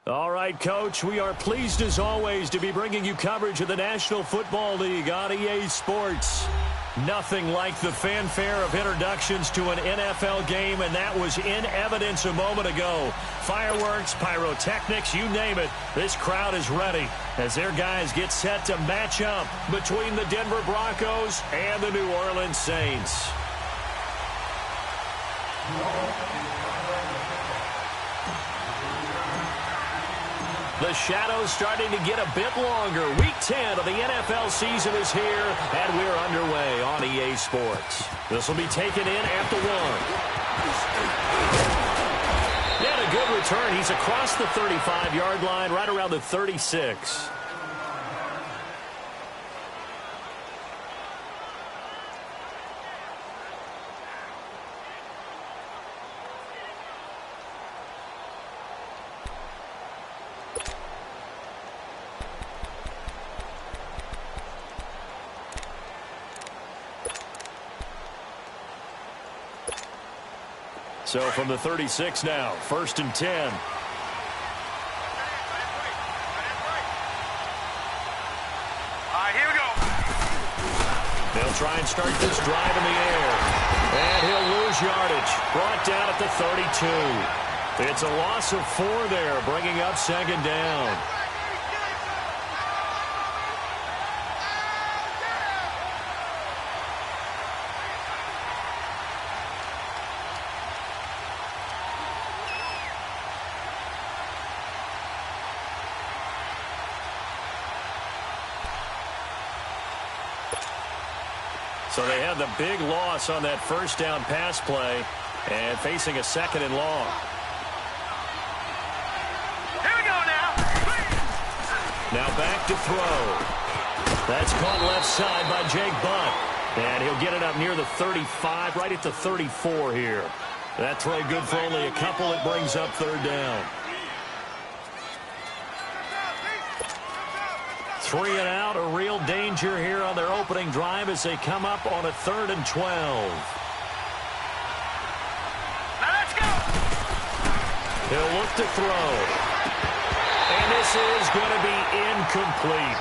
All right, Coach, we are pleased as always to be bringing you coverage of the National Football League on EA Sports. Nothing like the fanfare of introductions to an NFL game, and that was in evidence a moment ago. Fireworks, pyrotechnics, you name it, this crowd is ready as their guys get set to match up between the Denver Broncos and the New Orleans Saints. The shadow's starting to get a bit longer. Week 10 of the NFL season is here, and we're underway on EA Sports. This will be taken in at the 1. And a good return. He's across the 35-yard line, right around the 36. So from the 36 now, 1st and 10. All right, here we go. They'll try and start this drive in the air. And he'll lose yardage. Brought down at the 32. It's a loss of 4 there, bringing up 2nd down. So they had the big loss on that 1st down pass play and facing a 2nd and long. Here we go now. Now back to throw. That's caught left side by Jake Butt. And he'll get it up near the 35, right at the 34 here. That throw good for only a couple. It brings up 3rd down. 3 and out, a real danger here on their opening drive as they come up on a 3rd and 12. Now let's go. He'll look to throw. And this is going to be incomplete.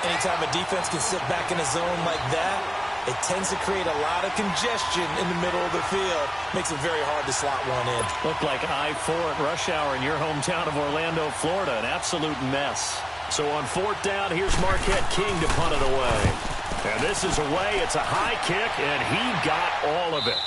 Anytime a defense can sit back in a zone like that, it tends to create a lot of congestion in the middle of the field. Makes it very hard to slot one in. Looked like I-4 at rush hour in your hometown of Orlando, Florida. An absolute mess. So on 4th down, here's Marquette King to punt it away. And this is away. It's a high kick, and he got all of it.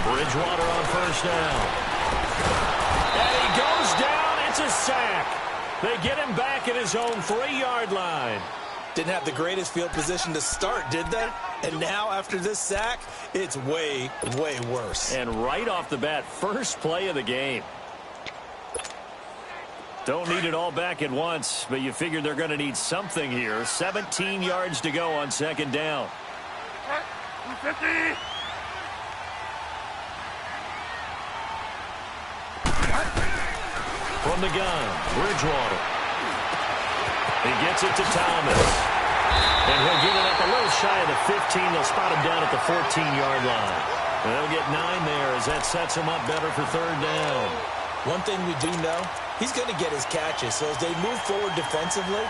Bridgewater on first down. And he goes down. It's a sack. They get him back at his own 3-yard line. Didn't have the greatest field position to start, did they? And now, after this sack, it's way, way worse. And right off the bat, first play of the game. Don't need it all back at once, but you figure they're going to need something here. 17 yards to go on second down. 50. From the gun, Bridgewater. He gets it to Thomas. And he'll get it up a little shy of the 15. They'll spot him down at the 14-yard line. They'll get 9 there as that sets him up better for third down. One thing we do know, he's going to get his catches. So as they move forward defensively,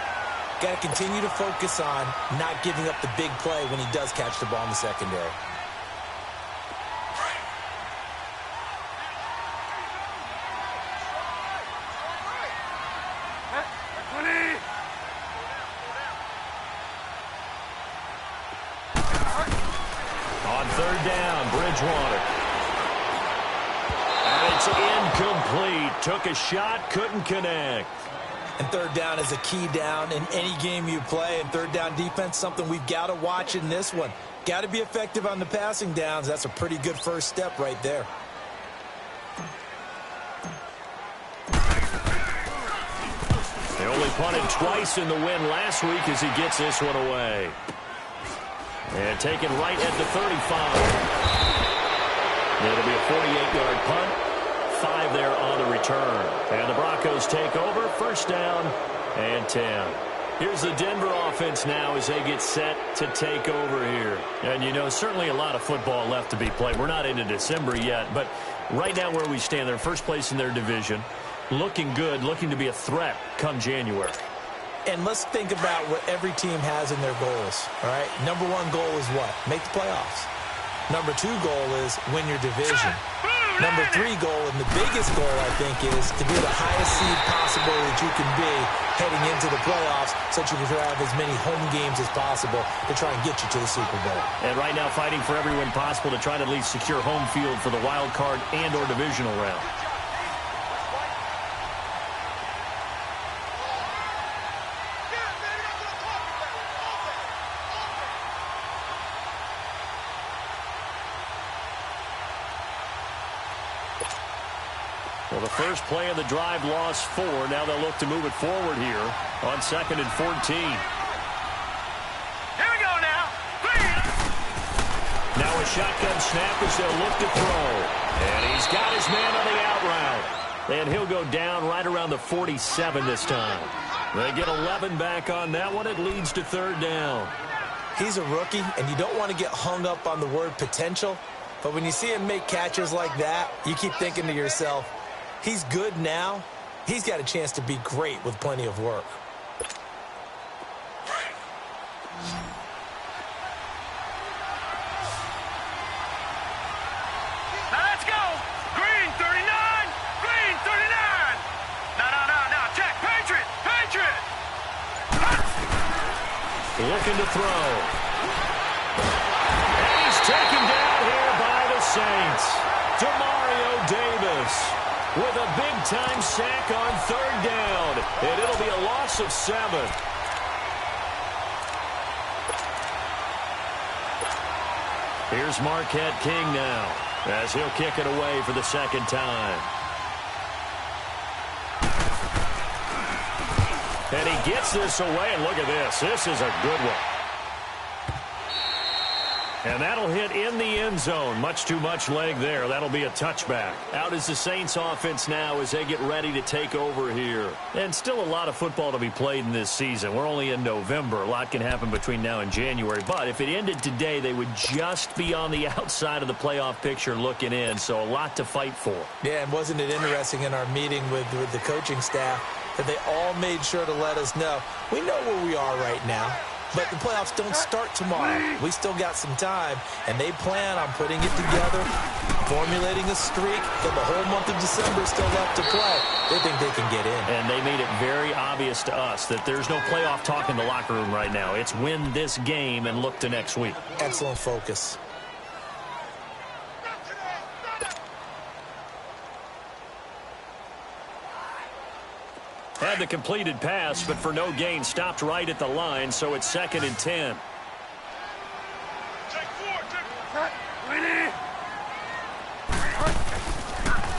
got to continue to focus on not giving up the big play when he does catch the ball in the secondary. On third down, Bridgewater. And it's incomplete. Took a shot, couldn't connect. And third down is a key down in any game you play. And third down defense, something we've got to watch in this one. Got to be effective on the passing downs. That's a pretty good first step right there. They only punted twice in the win last week as he gets this one away. And taken right at the 35. It'll be a 48-yard punt. 5 there on the return. And the Broncos take over. First down and 10. Here's the Denver offense now as they get set to take over here. And, you know, certainly a lot of football left to be played. We're not into December yet, but right now where we stand, they're first place in their division. Looking good, looking to be a threat come January. And let's think about what every team has in their goals, all right? Number 1 goal is what? Make the playoffs. Number 2 goal is win your division. Number 3 goal, and the biggest goal, I think, is to be the highest seed possible that you can be heading into the playoffs so that you can have as many home games as possible to try and get you to the Super Bowl. And right now fighting for every win possible to try to at least secure home field for the wild card and or divisional round. Well, the first play of the drive lost 4. Now they'll look to move it forward here on 2nd and 14. Here we go now. Now a shotgun snap as they'll look to throw. And he's got his man on the out route. And he'll go down right around the 47 this time. They get 11 back on that one. It leads to third down. He's a rookie, and you don't want to get hung up on the word potential. But when you see him make catches like that, you keep thinking to yourself, he's good now. He's got a chance to be great with plenty of work. Now let's go. Green 39. Green 39. No. Check. Patriot. Patriot. Looking to throw. And he's taken down here by the Saints. Demario Davis with a big-time sack on third down. And it'll be a loss of 7. Here's Marquette King now as he'll kick it away for the second time. And he gets this away, and look at this. This is a good one. And that'll hit in the end zone. Much too much leg there. That'll be a touchback. Out is the Saints offense now as they get ready to take over here. And still a lot of football to be played in this season. We're only in November. A lot can happen between now and January. But if it ended today, they would just be on the outside of the playoff picture looking in. So a lot to fight for. Yeah, and wasn't it interesting in our meeting with the coaching staff that they all made sure to let us know, we know where we are right now. But the playoffs don't start tomorrow. We still got some time, and they plan on putting it together, formulating a streak, that the whole month of December is still left to play. They think they can get in. And they made it very obvious to us that there's no playoff talk in the locker room right now. It's win this game and look to next week. Excellent focus. had the completed pass, but for no gain, stopped right at the line, so it's 2nd and 10.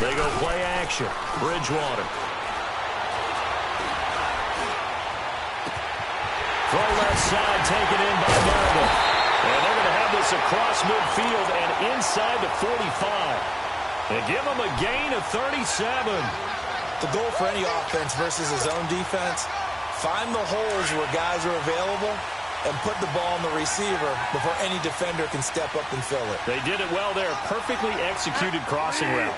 They go play action. Bridgewater. Throw left side, taken in by Meredith. And they're going to have this across midfield and inside the 45. They give them a gain of 37. The goal for any offense versus his own defense, find the holes where guys are available and put the ball on the receiver before any defender can step up and fill it. They did it well there. Perfectly executed crossing route.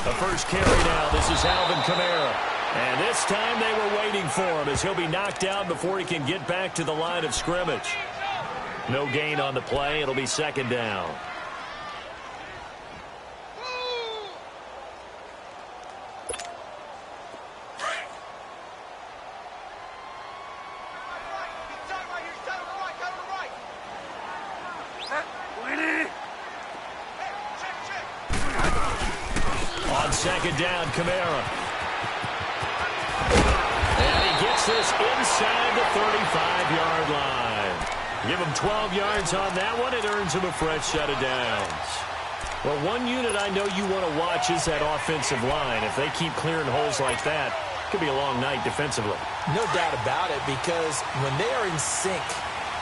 The first carry now. This is Alvin Kamara. And this time they were waiting for him as he'll be knocked out before he can get back to the line of scrimmage. No gain on the play. It'll be 2nd down. On 2nd down, Kamara. And he gets this inside the 35-yard line. Give him 12 yards on that one. It earns him a fresh set of downs. Well, one unit I know you want to watch is that offensive line. If they keep clearing holes like that, it could be a long night defensively. No doubt about it, because when they are in sync,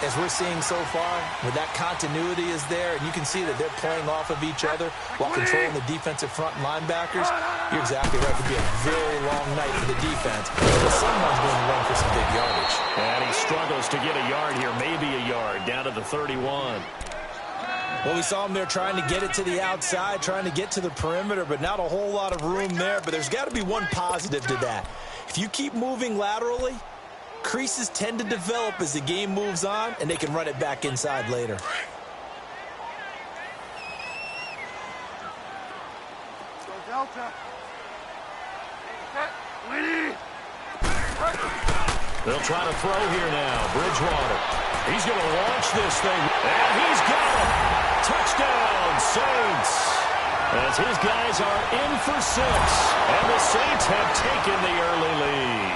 as we're seeing so far, where that continuity is there, and you can see that they're playing off of each other while controlling the defensive front linebackers, you're exactly right. It could be a very long night for the defense, but someone's going to run for some big yardage. And he struggles to get a yard here, maybe a yard, down to the 31. Well, we saw him there trying to get it to the outside, trying to get to the perimeter, but not a whole lot of room there. But there's got to be one positive to that. If you keep moving laterally, creases tend to develop as the game moves on, and they can run it back inside later. They'll try to throw here now. Bridgewater. He's going to launch this thing. And he's got it. Touchdown, Saints. As his guys are in for 6. And the Saints have taken the early lead.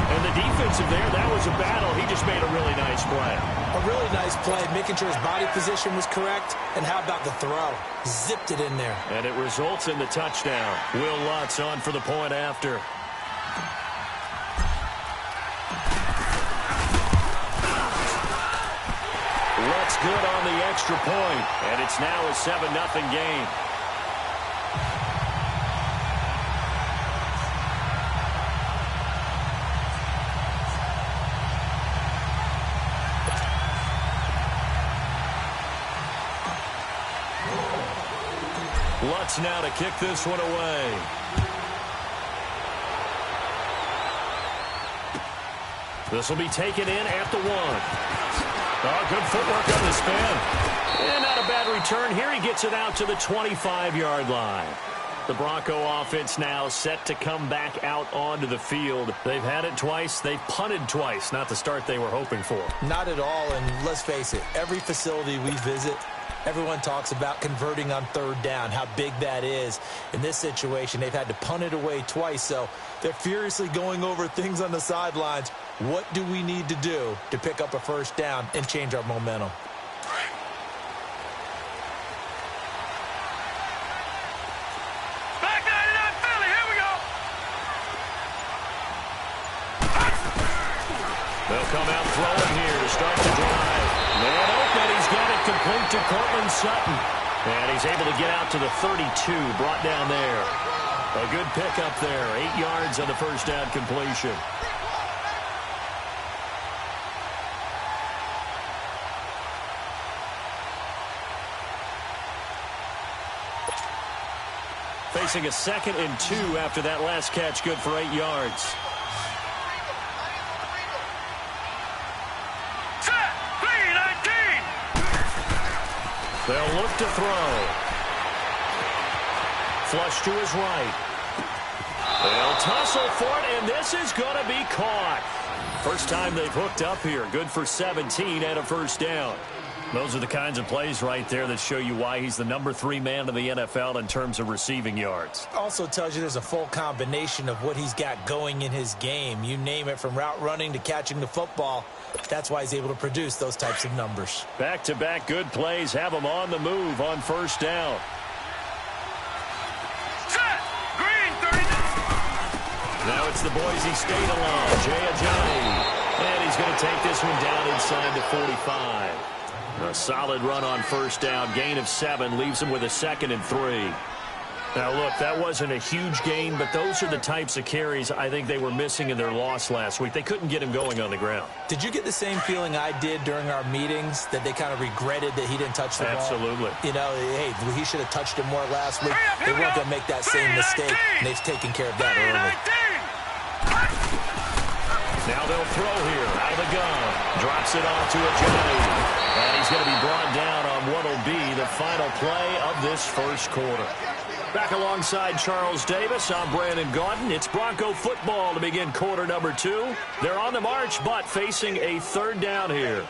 And the defensive there, that was a battle. He just made a really nice play. A really nice play, making sure his body position was correct. And how about the throw? Zipped it in there. And it results in the touchdown. Will Lutz on for the point after. Lutz good on the extra point. And it's now a 7-0 game. Lutz now to kick this one away. This will be taken in at the 1. Oh, good footwork on the spin. And not a bad return. Here he gets it out to the 25-yard line. The Bronco offense now set to come back out onto the field. They've had it twice. They've punted twice. Not the start they were hoping for. Not at all, and let's face it, every facility we visit, everyone talks about converting on 3rd down, how big that is. In this situation, they've had to punt it away twice, so they're furiously going over things on the sidelines. What do we need to do to pick up a 1st down and change our momentum? Back 99 Philly, here we go. They'll come out throwing here to start the drive. Man open, he's got it complete to Cortland Sutton. And he's able to get out to the 32, brought down there. A good pickup there, 8 yards on the 1st down completion. Facing a 2nd and 2 after that last catch, good for 8 yards. They'll look to throw. Flush to his right. They'll tussle for it, and this is going to be caught. First time they've hooked up here. Good for 17 and a 1st down. Those are the kinds of plays right there that show you why he's the #3 man in the NFL in terms of receiving yards. Also tells you there's a full combination of what he's got going in his game. You name it, from route running to catching the football. That's why he's able to produce those types of numbers. Back-to-back good plays have him on the move on first down. Set. Green 39. Now it's the Boise State alum, Jay Ajayi. And he's going to take this one down inside the 45. A solid run on first down. Gain of 7 leaves him with a 2nd and 3. Now, look, that wasn't a huge gain, but those are the types of carries I think they were missing in their loss last week. They couldn't get him going on the ground. Did you get the same feeling I did during our meetings, that they kind of regretted that he didn't touch the ball? Absolutely. You know, hey, he should have touched it more last week. They weren't going to make that same mistake, and they've taken care of that early. Now they'll throw here out of the gun. Drops it off to Ajayi. And he's going to be brought down on what will be the final play of this first quarter. Back alongside Charles Davis, I'm Brandon Gaudin. It's Bronco football to begin quarter number 2. They're on the march, but facing a 3rd down here.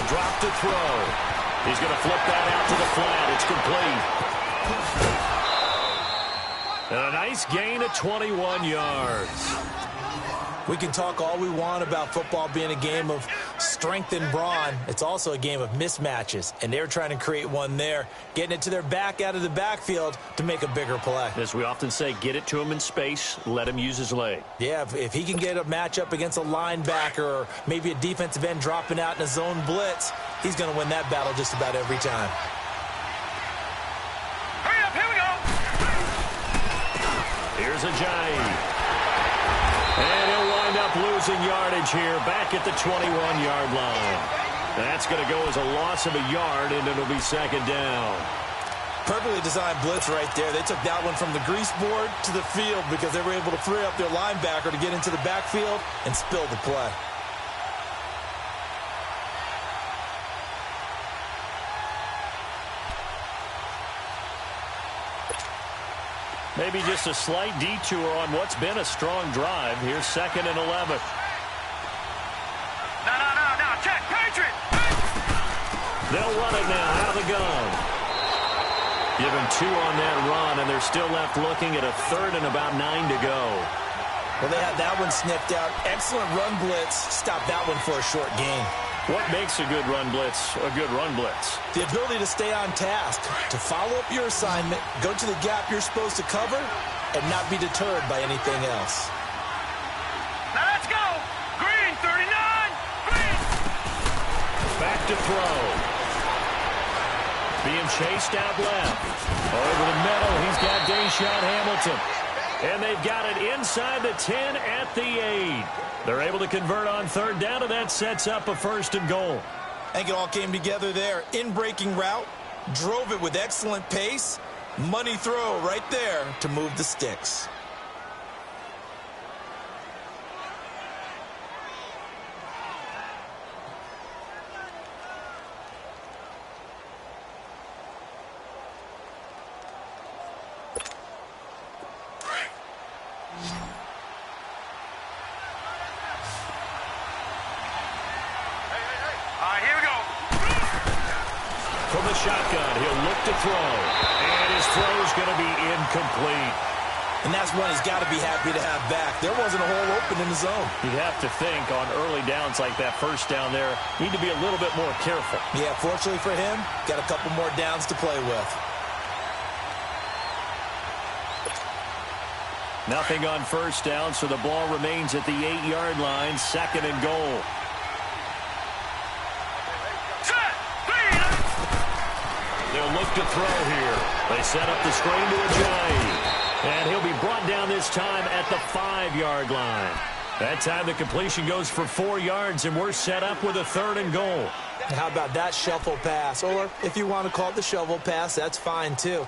Drop to throw. He's going to flip that out to the flat. It's complete. And a nice gain of 21 yards. We can talk all we want about football being a game of strength and brawn. It's also a game of mismatches, and they're trying to create one there, getting it to their back out of the backfield to make a bigger play. As we often say, get it to him in space, let him use his leg. Yeah, if he can get a matchup against a linebacker or maybe a defensive end dropping out in a zone blitz, he's going to win that battle just about every time. Hurry up, here we go. Here's Ajayi. And he'll wind up losing yardage here back at the 21-yard line. That's going to go as a loss of a yard, and it'll be 2nd down. Perfectly designed blitz right there. They took that one from the grease board to the field because they were able to free up their linebacker to get into the backfield and spill the play. Maybe just a slight detour on what's been a strong drive. Here's 2nd and 11. No, check, Patriot! They'll run it now out of the gun. Give him 2 on that run, and they're still left looking at a 3rd and about 9 to go. Well, they had that one sniffed out. Excellent run blitz. Stop that one for a short gain. What makes a good run blitz a good run blitz? The ability to stay on task, to follow up your assignment, go to the gap you're supposed to cover, and not be deterred by anything else. Now let's go! Green 39! Green! Back to throw. Being chased out left. Over the middle, he's got Deshaun Hamilton. And they've got it inside the 10 at the 8. They're able to convert on 3rd down, and that sets up a 1st and goal. I think it all came together there. In-breaking route, drove it with excellent pace. Money throw right there to move the sticks. Here we go. From the shotgun, he'll look to throw. And his throw's going to be incomplete. And that's one he's got to be happy to have back. There wasn't a hole open in the zone. You'd have to think on early downs like that, 1st down there, need to be a little bit more careful. Yeah, fortunately for him, got a couple more downs to play with. Nothing on 1st down, so the ball remains at the 8-yard line, 2nd and goal. They'll look to throw here. They set up the screen to Ajayi. And he'll be brought down this time at the 5-yard line. That time the completion goes for 4 yards, and we're set up with a 3rd and goal. How about that shuffle pass? Or if you want to call it the shovel pass, that's fine too.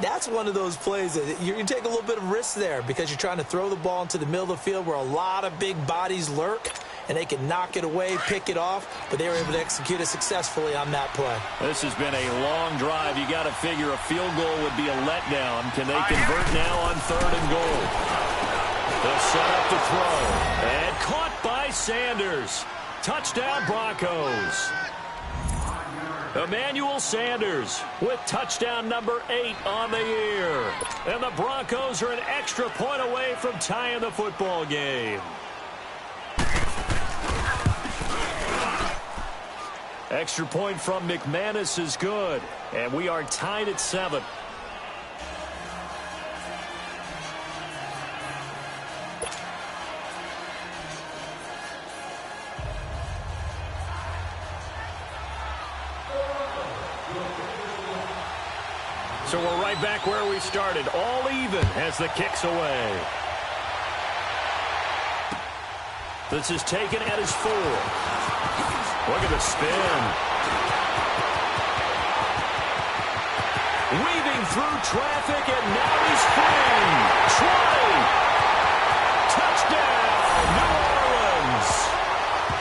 That's one of those plays that you take a little bit of risk there because you're trying to throw the ball into the middle of the field where a lot of big bodies lurk, and they can knock it away, pick it off, but they were able to execute it successfully on that play. This has been a long drive. You got to figure a field goal would be a letdown. Can they convert now on 3rd and goal? They'll set up to throw. And caught by Sanders. Touchdown, Broncos. Emmanuel Sanders with touchdown number 8 on the year. And the Broncos are an extra point away from tying the football game. Extra point from McManus is good. And we are tied at 7. So we're right back where we started. All even as the kick's away. This is taken at his 4. Look at the spin. Weaving through traffic, and now he's free. Troy. Touchdown, New Orleans.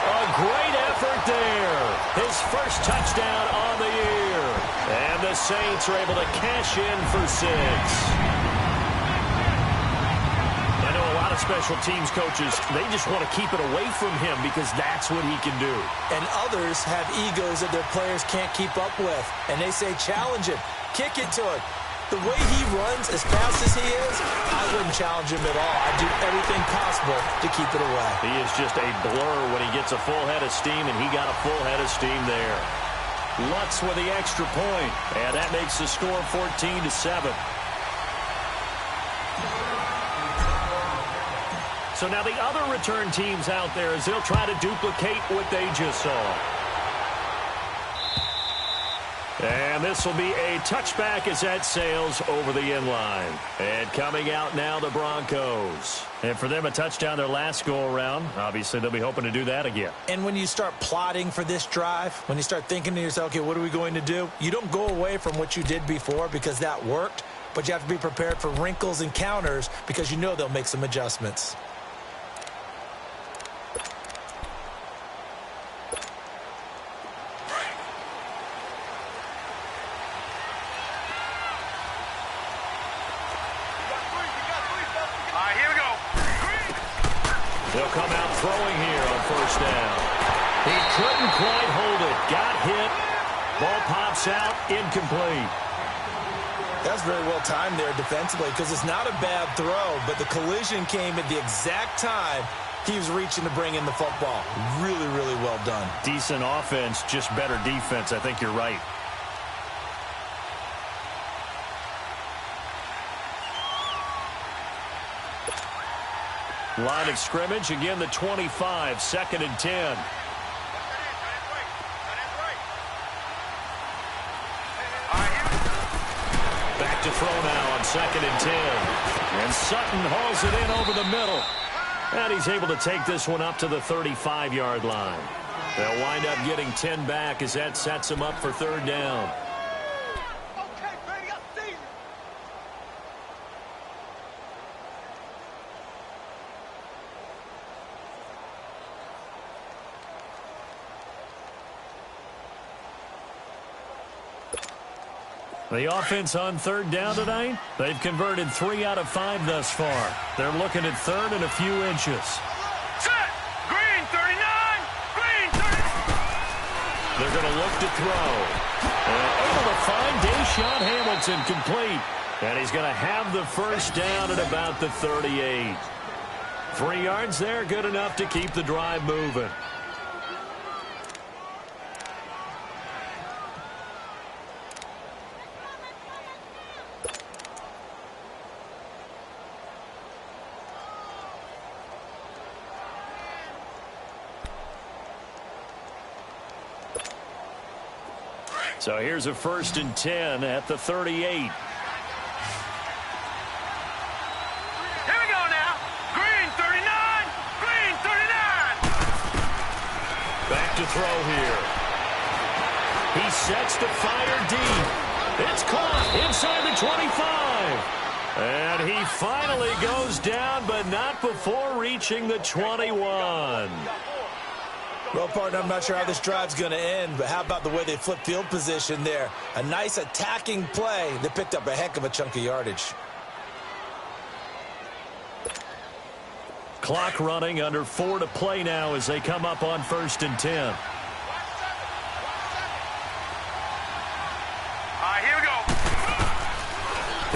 A great effort there. His first touchdown on the year. And the Saints are able to cash in for 6. I know a lot of special teams coaches, they just want to keep it away from him because that's what he can do. And others have egos that their players can't keep up with. And they say, challenge him, kick it to him. The way he runs as fast as he is, I wouldn't challenge him at all. I'd do everything possible to keep it away. He is just a blur when he gets a full head of steam, and he got a full head of steam there. Lutz with the extra point, and that makes the score 14-7. So now the other return teams out there as they'll try to duplicate what they just saw. And this will be a touchback as that sails over the end line. And coming out now, the Broncos. And for them, a touchdown their last go-around. Obviously, they'll be hoping to do that again. And when you start plotting for this drive, when you start thinking to yourself, okay, what are we going to do? You don't go away from what you did before because that worked, but you have to be prepared for wrinkles and counters because you know they'll make some adjustments. They'll come out throwing here on 1st down. He couldn't quite hold it. Got hit. Ball pops out. Incomplete. That's very well timed there defensively because it's not a bad throw, but the collision came at the exact time he was reaching to bring in the football. Really, really well done. Decent offense, just better defense. I think you're right. Line of scrimmage, again the 25, 2nd and 10. Back to throw now on 2nd and 10. And Sutton hauls it in over the middle. And he's able to take this one up to the 35-yard line. They'll wind up getting 10 back as that sets him up for 3rd down. The offense on 3rd down tonight, they've converted 3 out of 5 thus far. They're looking at 3rd and a few inches. Set! Green 39! Green 30! They're going to look to throw. And able to find Deshaun Hamilton complete. And he's going to have the 1st down at about the 38. 3 yards there, good enough to keep the drive moving. So here's a 1st and 10 at the 38. Here we go now. Green 39. Green to throw here. He sets to fire deep. It's caught inside the 25. And he finally goes down, but not before reaching the 21. Well, partner, I'm not sure how this drive's going to end, but how about the way they flipped field position there? A nice attacking play that picked up a heck of a chunk of yardage. Clock running, under 4 to play now as they come up on 1st and 10. All right, here we go.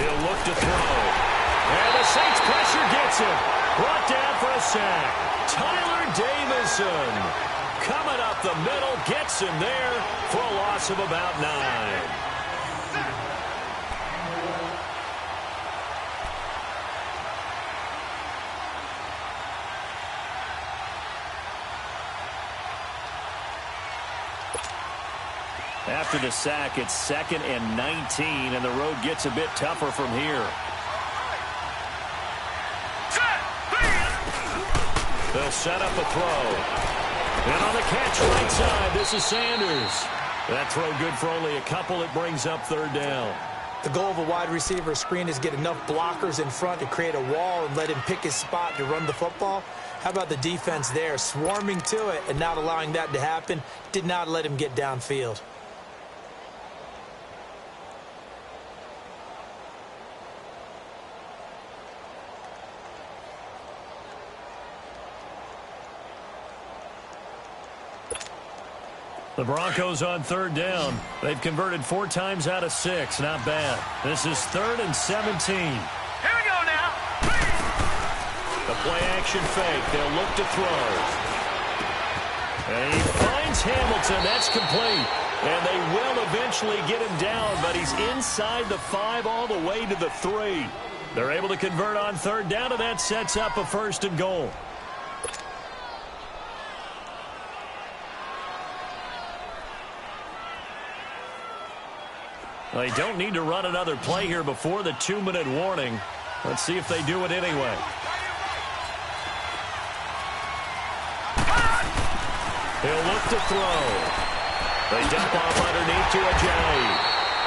He'll look to throw. And the Saints pressure gets him. Brought down for a sack. Tyler Davison coming up the middle, gets him there for a loss of about 9. After the sack, it's 2nd and 19, and the road gets a bit tougher from here. They'll set up a throw. And on the catch right side, this is Sanders. That throw good for only a couple. It brings up 3rd down. The goal of a wide receiver screen is get enough blockers in front to create a wall and let him pick his spot to run the football. How about the defense there, swarming to it and not allowing that to happen? Did not let him get downfield. The Broncos on 3rd down. They've converted 4 times out of 6. Not bad. This is 3rd and 17. Here we go now. The play-action fake. They'll look to throw. And he finds Hamilton. That's complete. And they will eventually get him down, but he's inside the 5 all the way to the 3. They're able to convert on 3rd down, and that sets up a 1st and goal. They don't need to run another play here before the 2-minute warning. Let's see if they do it anyway. He'll look to throw. They dump off underneath to Ajayi.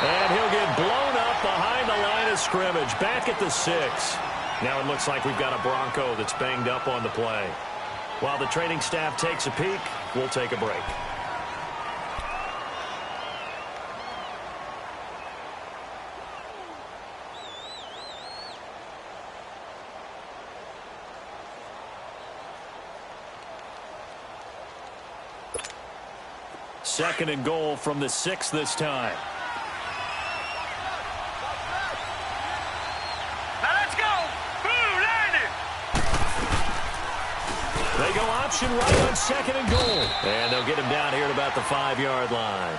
And he'll get blown up behind the line of scrimmage. Back at the 6. Now it looks like we've got a Bronco that's banged up on the play. While the training staff takes a peek, we'll take a break. Second and goal from the 6 this time. Now let's go. Boom, landed. They go option right on 2nd and goal. And they'll get him down here at about the 5-yard line.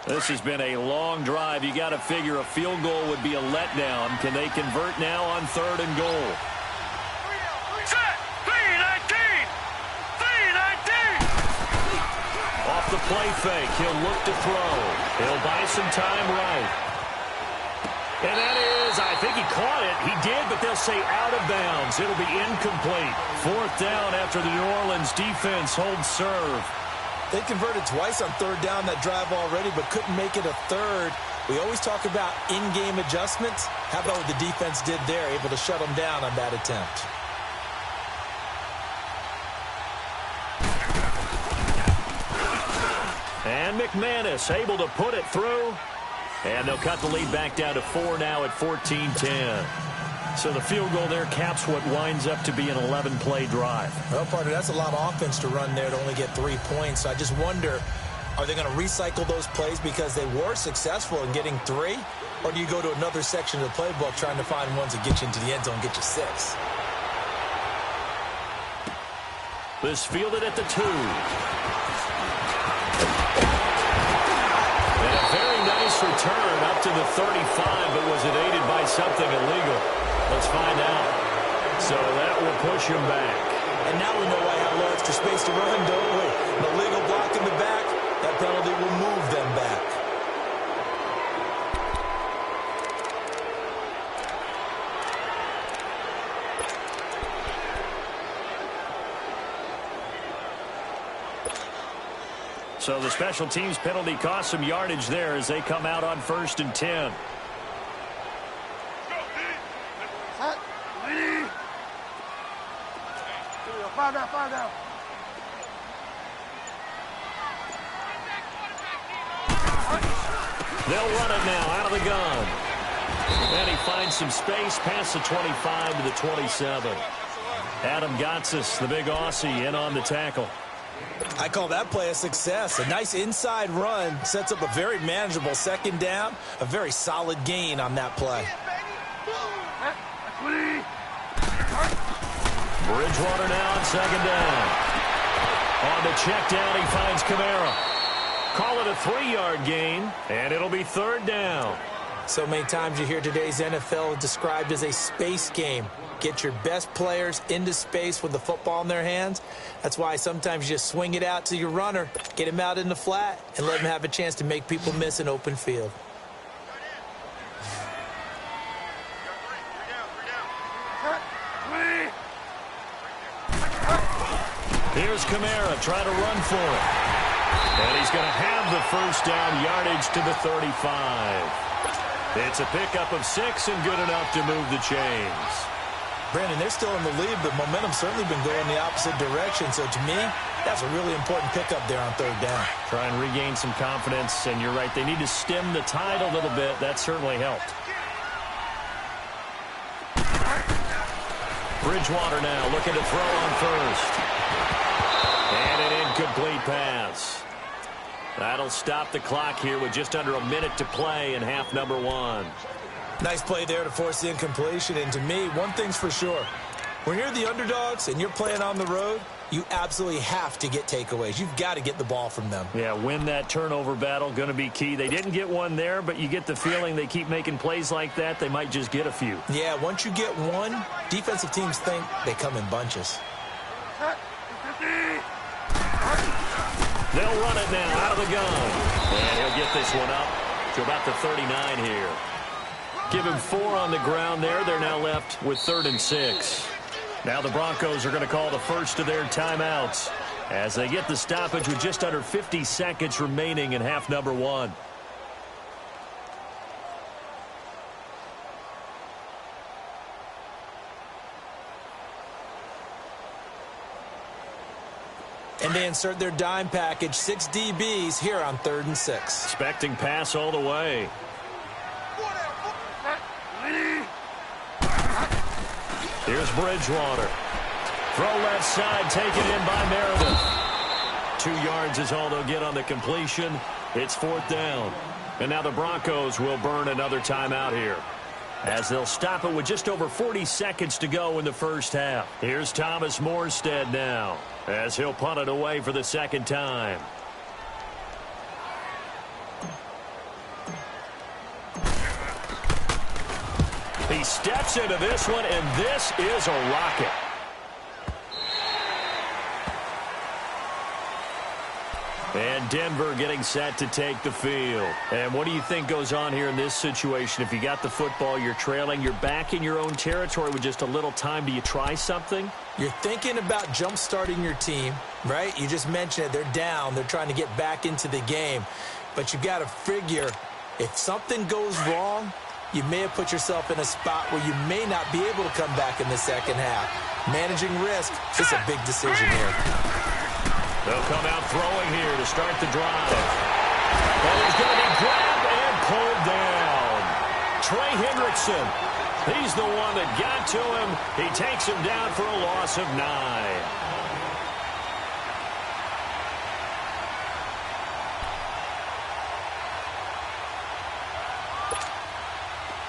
This has been a long drive. You got to figure a field goal would be a letdown. Can they convert now on 3rd and goal? Set. 3-19. 3-19. Off the play fake. He'll look to throw. He'll buy some time right. And that is, I think he caught it. He did, but they'll say out of bounds. It'll be incomplete. 4th down after the New Orleans defense holds serve. They converted twice on 3rd down that drive already, but couldn't make it a 3rd. We always talk about in-game adjustments. How about what the defense did there, able to shut them down on that attempt? And McManus able to put it through. And they'll cut the lead back down to 4 now at 14-10. So the field goal there caps what winds up to be an 11-play drive. Well, partner, that's a lot of offense to run there to only get 3 points. So I just wonder, are they going to recycle those plays because they were successful in getting 3? Or do you go to another section of the playbook trying to find ones that get you into the end zone and get you 6? This fielded at the 2. And a very nice return up to the 35, but was it aided by something illegal? Let's find out. So that will push him back. And now we know why I have low extra space to run, don't we? An illegal block in the back, that penalty will move them back. So the special teams penalty cost some yardage there as they come out on 1st and 10. Five down. They'll run it now out of the gun. And he finds some space past the 25 to the 27. Adam Gotsis, the big Aussie, in on the tackle. I call that play a success. A nice inside run sets up a very manageable second down. A very solid gain on that play. Bridgewater now on second down. On the check down, he finds Kamara. Call it a 3-yard gain, and it'll be 3rd down. So many times you hear today's NFL described as a space game. Get your best players into space with the football in their hands. That's why sometimes you just swing it out to your runner, get him out in the flat, and let him have a chance to make people miss an open field. Here's Kamara trying to run for it. And he's going to have the first down yardage to the 35. It's a pickup of 6 and good enough to move the chains. Brandon, they're still in the lead, but momentum's certainly been going the opposite direction. So to me, that's a really important pickup there on 3rd down. Try and regain some confidence, and you're right. They need to stem the tide a little bit. That certainly helped. Bridgewater now looking to throw on 1st. And an incomplete pass. That'll stop the clock here with just under a minute to play in half number 1. Nice play there to force the incompletion. And to me, one thing's for sure. When you're the underdogs and you're playing on the road, you absolutely have to get takeaways. You've got to get the ball from them. Yeah, win that turnover battle, going to be key. They didn't get one there, but you get the feeling they keep making plays like that, they might just get a few. Yeah, once you get one, defensive teams think they come in bunches. They'll run it now out of the gun. And he'll get this one up to about the 39 here. Give him 4 on the ground there. They're now left with 3rd and 6. Now the Broncos are going to call the first of their timeouts as they get the stoppage with just under 50 seconds remaining in half number 1. And they insert their dime package, 6 DBs here on 3rd and 6. Expecting pass all the way. Here's Bridgewater. Throw left side, taken in by Meredith. 2 yards is all they'll get on the completion. It's 4th down. And now the Broncos will burn another timeout here, as they'll stop it with just over 40 seconds to go in the first half. Here's Thomas Morstead now, as he'll punt it away for the 2nd time. He steps into this one, and this is a rocket. And Denver getting set to take the field. And what do you think goes on here in this situation? If you got the football, you're trailing, you're back in your own territory with just a little time. Do you try something? You're thinking about jump-starting your team, right? You just mentioned it. They're down. They're trying to get back into the game. But you've got to figure, if something goes wrong, you may have put yourself in a spot where you may not be able to come back in the second half. Managing risk is a big decision here. They'll come out throwing here to start the drive. And he's going to be grabbed and pulled down. Trey Hendrickson, he's the one that got to him. He takes him down for a loss of 9.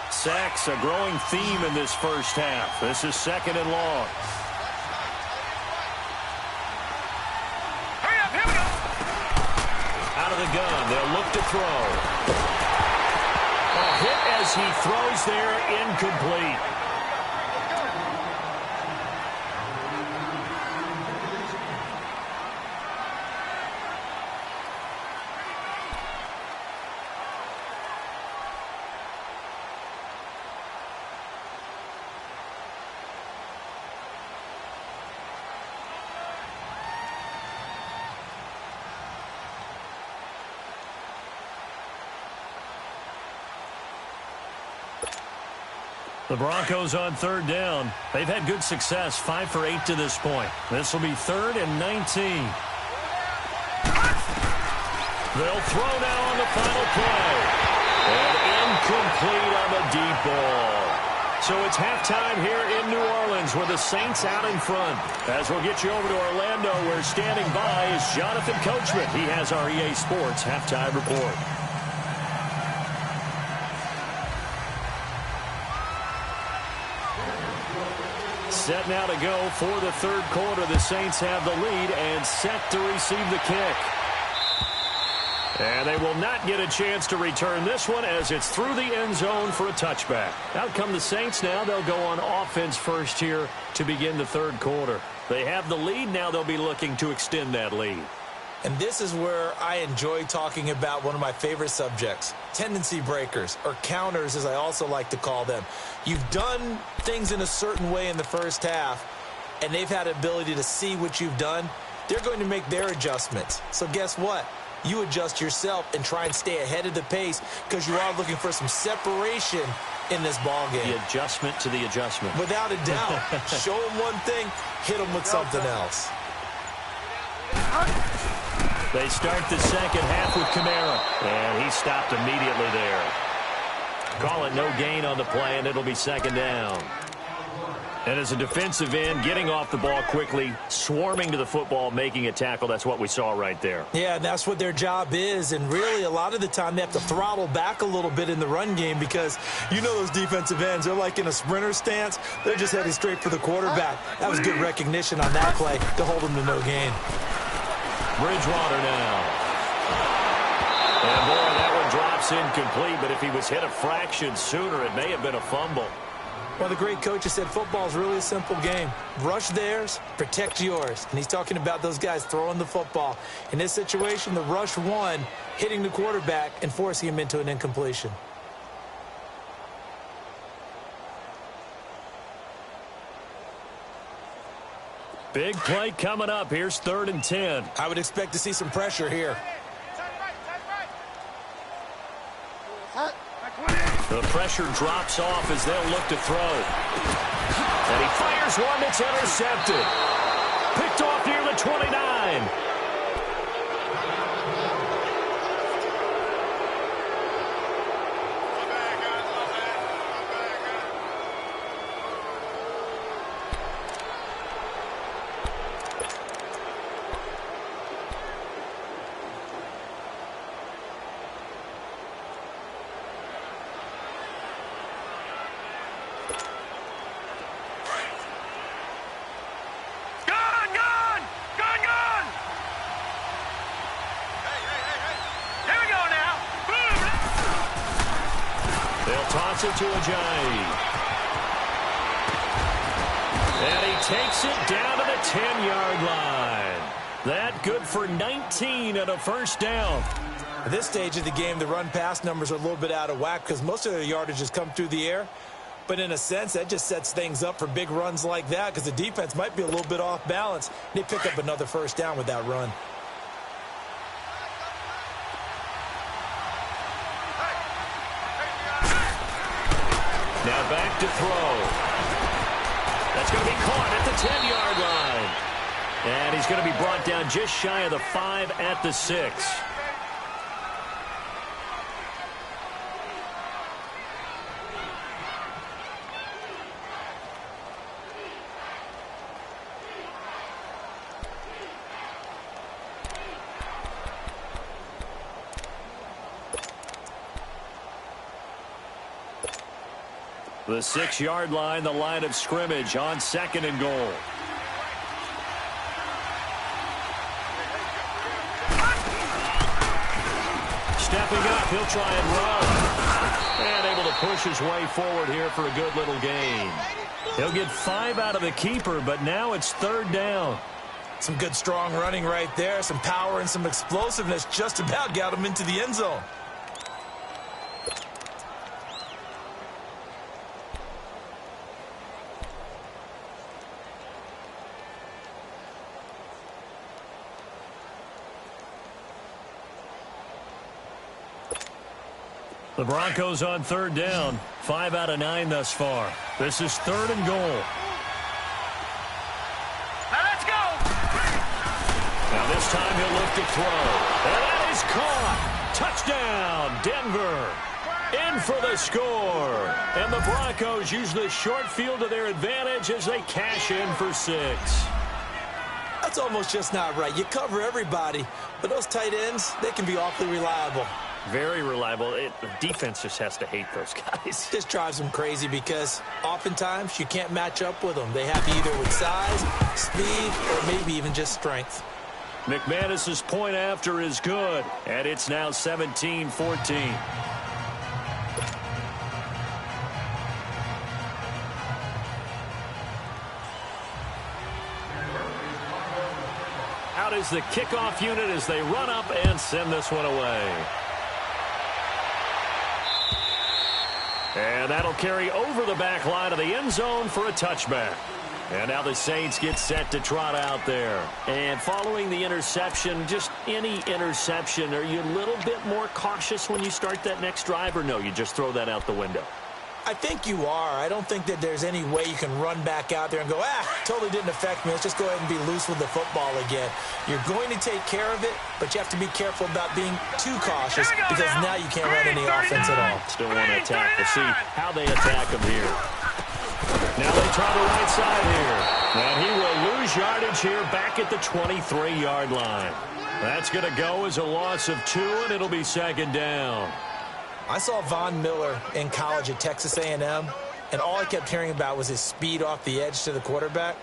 Sacks, a growing theme in this first half. This is 2nd and long. Out of the gun, they'll look to throw. as he throws there incomplete. The Broncos on third down. They've had good success, 5 for 8 to this point. This will be 3rd and 19. They'll throw now on the final play. And incomplete on the deep ball. So it's halftime here in New Orleans with the Saints out in front. As we'll get you over to Orlando, where standing by is Jonathan Coachman. He has our EA Sports halftime report. Set now to go for the third quarter. The Saints have the lead and set to receive the kick. And they will not get a chance to return this one as it's through the end zone for a touchback. Out come the Saints now. They'll go on offense first here to begin the third quarter. They have the lead. Now they'll be looking to extend that lead. And this is where I enjoy talking about one of my favorite subjects, tendency breakers, or counters as I also like to call them. You've done things in a certain way in the first half, and they've had the ability to see what you've done. They're going to make their adjustments. So guess what? You adjust yourself and try and stay ahead of the pace because you are looking for some separation in this ball game. The adjustment to the adjustment. Without a doubt. Show them one thing, hit them with something else. They start the second half with Kamara, and he stopped immediately there. Call it no gain on the play, and it'll be second down. And as a defensive end, getting off the ball quickly, swarming to the football, making a tackle, that's what we saw right there. Yeah, and that's what their job is, and really a lot of the time they have to throttle back a little bit in the run game because you know those defensive ends, they're like in a sprinter stance. They're just heading straight for the quarterback. That was good recognition on that play to hold them to no gain. Bridgewater now. And boy, that one drops incomplete, but if he was hit a fraction sooner, it may have been a fumble. Well, the great coach has said football is really a simple game. Rush theirs, protect yours. And he's talking about those guys throwing the football. In this situation, the rush won, hitting the quarterback and forcing him into an incompletion. Big play coming up. Here's 3rd and 10. I would expect to see some pressure here. The pressure drops off as they'll look to throw. And he fires one that's intercepted. Picked off near the 29. Toss it to Ajayi. And he takes it down to the 10-yard line. That good for 19 and a first down. At this stage of the game, the run-pass numbers are a little bit out of whack because most of their yardage has come through the air. But in a sense, that just sets things up for big runs like that because the defense might be a little bit off balance. They pick up another first down with that run. Now back to throw. That's going to be caught at the 10-yard line. And he's going to be brought down just shy of the 5 at the 6. The 6-yard line, the line of scrimmage on 2nd and goal. Stepping up, he'll try and run. And able to push his way forward here for a good little gain. He'll get 5 out of the keeper, but now it's 3rd down. Some good, strong running right there. Some power and some explosiveness just about got him into the end zone. The Broncos on 3rd down. 5 out of 9 thus far. This is 3rd and goal. Now let's go. Now this time he'll look to throw. And that is caught. Touchdown, Denver. In for the score. And the Broncos use the short field to their advantage as they cash in for 6. That's almost just not right. You cover everybody, but those tight ends, they can be awfully reliable. Very reliable. The defense just has to hate those guys. This drives them crazy because oftentimes you can't match up with them. They have either with size, speed, or maybe even just strength. McManus's point after is good, and it's now 17-14. Out is the kickoff unit as they run up and send this one away. And that'll carry over the back line of the end zone for a touchback. And now the Saints get set to trot out there. And following the interception, just any interception, are you a little bit more cautious when you start that next drive, or no, you just throw that out the window? I think you are. I don't think that there's any way you can run back out there and go, totally didn't affect me. Let's just go ahead and be loose with the football again. You're going to take care of it, but you have to be careful about being too cautious because now you can't run any offense at all. Still want to attack. We'll see how they attack him here. Now they try the right side here. And he will lose yardage here back at the 23-yard line. That's going to go as a loss of 2, and it'll be 2nd down. I saw Von Miller in college at Texas A&M, and all I kept hearing about was his speed off the edge to the quarterback.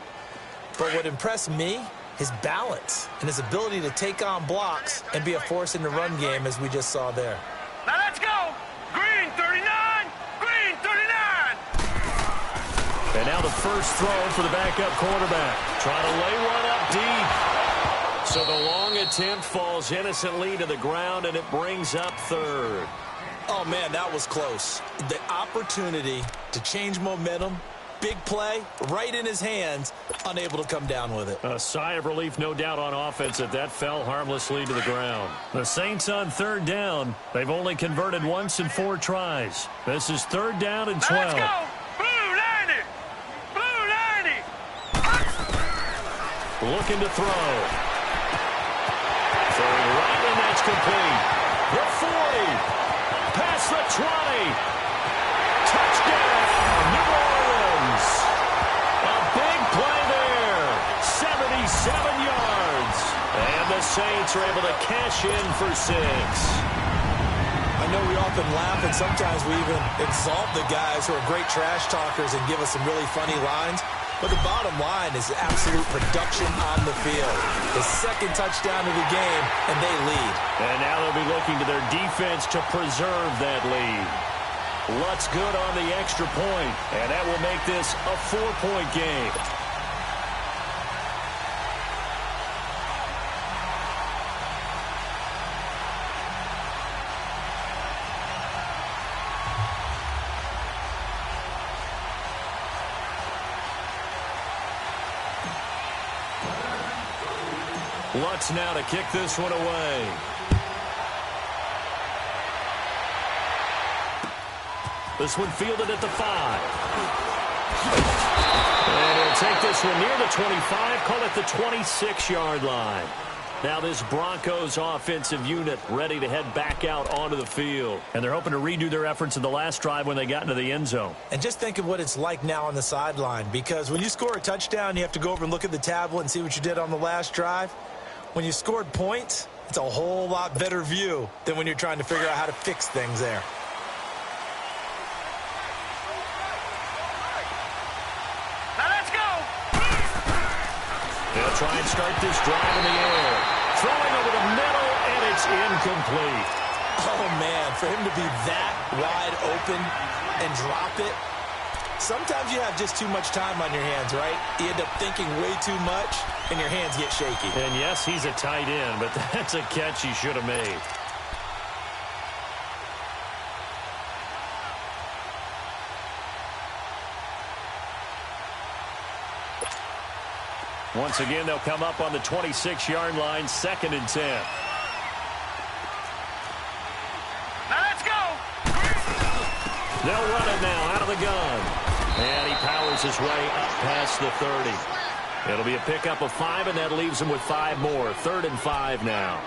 But what impressed me, his balance and his ability to take on blocks and be a force in the run game, as we just saw there. Now let's go. Green 39. Green 39. And now the first throw for the backup quarterback. Trying to lay one up deep. So the long attempt falls innocently to the ground, and it brings up 3rd. Oh, man, that was close. The opportunity to change momentum, big play, right in his hands, unable to come down with it. A sigh of relief, no doubt, on offense that fell harmlessly to the ground. The Saints on 3rd down. They've only converted once in 4 tries. This is 3rd down and 12. Let's go. Blue 90. Blue 90. Looking to throw. Throwing right, and that's complete. The 40. Past the 20. Touchdown, New Orleans. A big play there. 77 yards. And the Saints are able to cash in for 6. I know we often laugh, and sometimes we even exalt the guys who are great trash talkers and give us some really funny lines. But the bottom line is absolute production on the field. The 2nd touchdown of the game, and they lead. And now they'll be looking to their defense to preserve that lead. Lutz good on the extra point, and that will make this a 4-point game. Lutz now to kick this one away. This one fielded at the 5. And he'll take this one near the 25, call it the 26-yard line. Now this Broncos offensive unit ready to head back out onto the field. And they're hoping to redo their efforts in the last drive when they got into the end zone. And just think of what it's like now on the sideline, because when you score a touchdown, you have to go over and look at the tablet and see what you did on the last drive. When you scored points, it's a whole lot better view than when you're trying to figure out how to fix things there. Now let's go. They'll try and start this drive in the air. Throwing over the middle, and it's incomplete. Oh, man, for him to be that wide open and drop it. Sometimes you have just too much time on your hands, right? You end up thinking way too much, and your hands get shaky. And yes, he's a tight end, but that's a catch he should have made. Once again, they'll come up on the 26-yard line, 2nd and 10. Now let's go. They'll run it now out of the gun. And he powers his way up past the 30. It'll be a pickup of 5, and that leaves him with 5 more. 3rd and 5 now.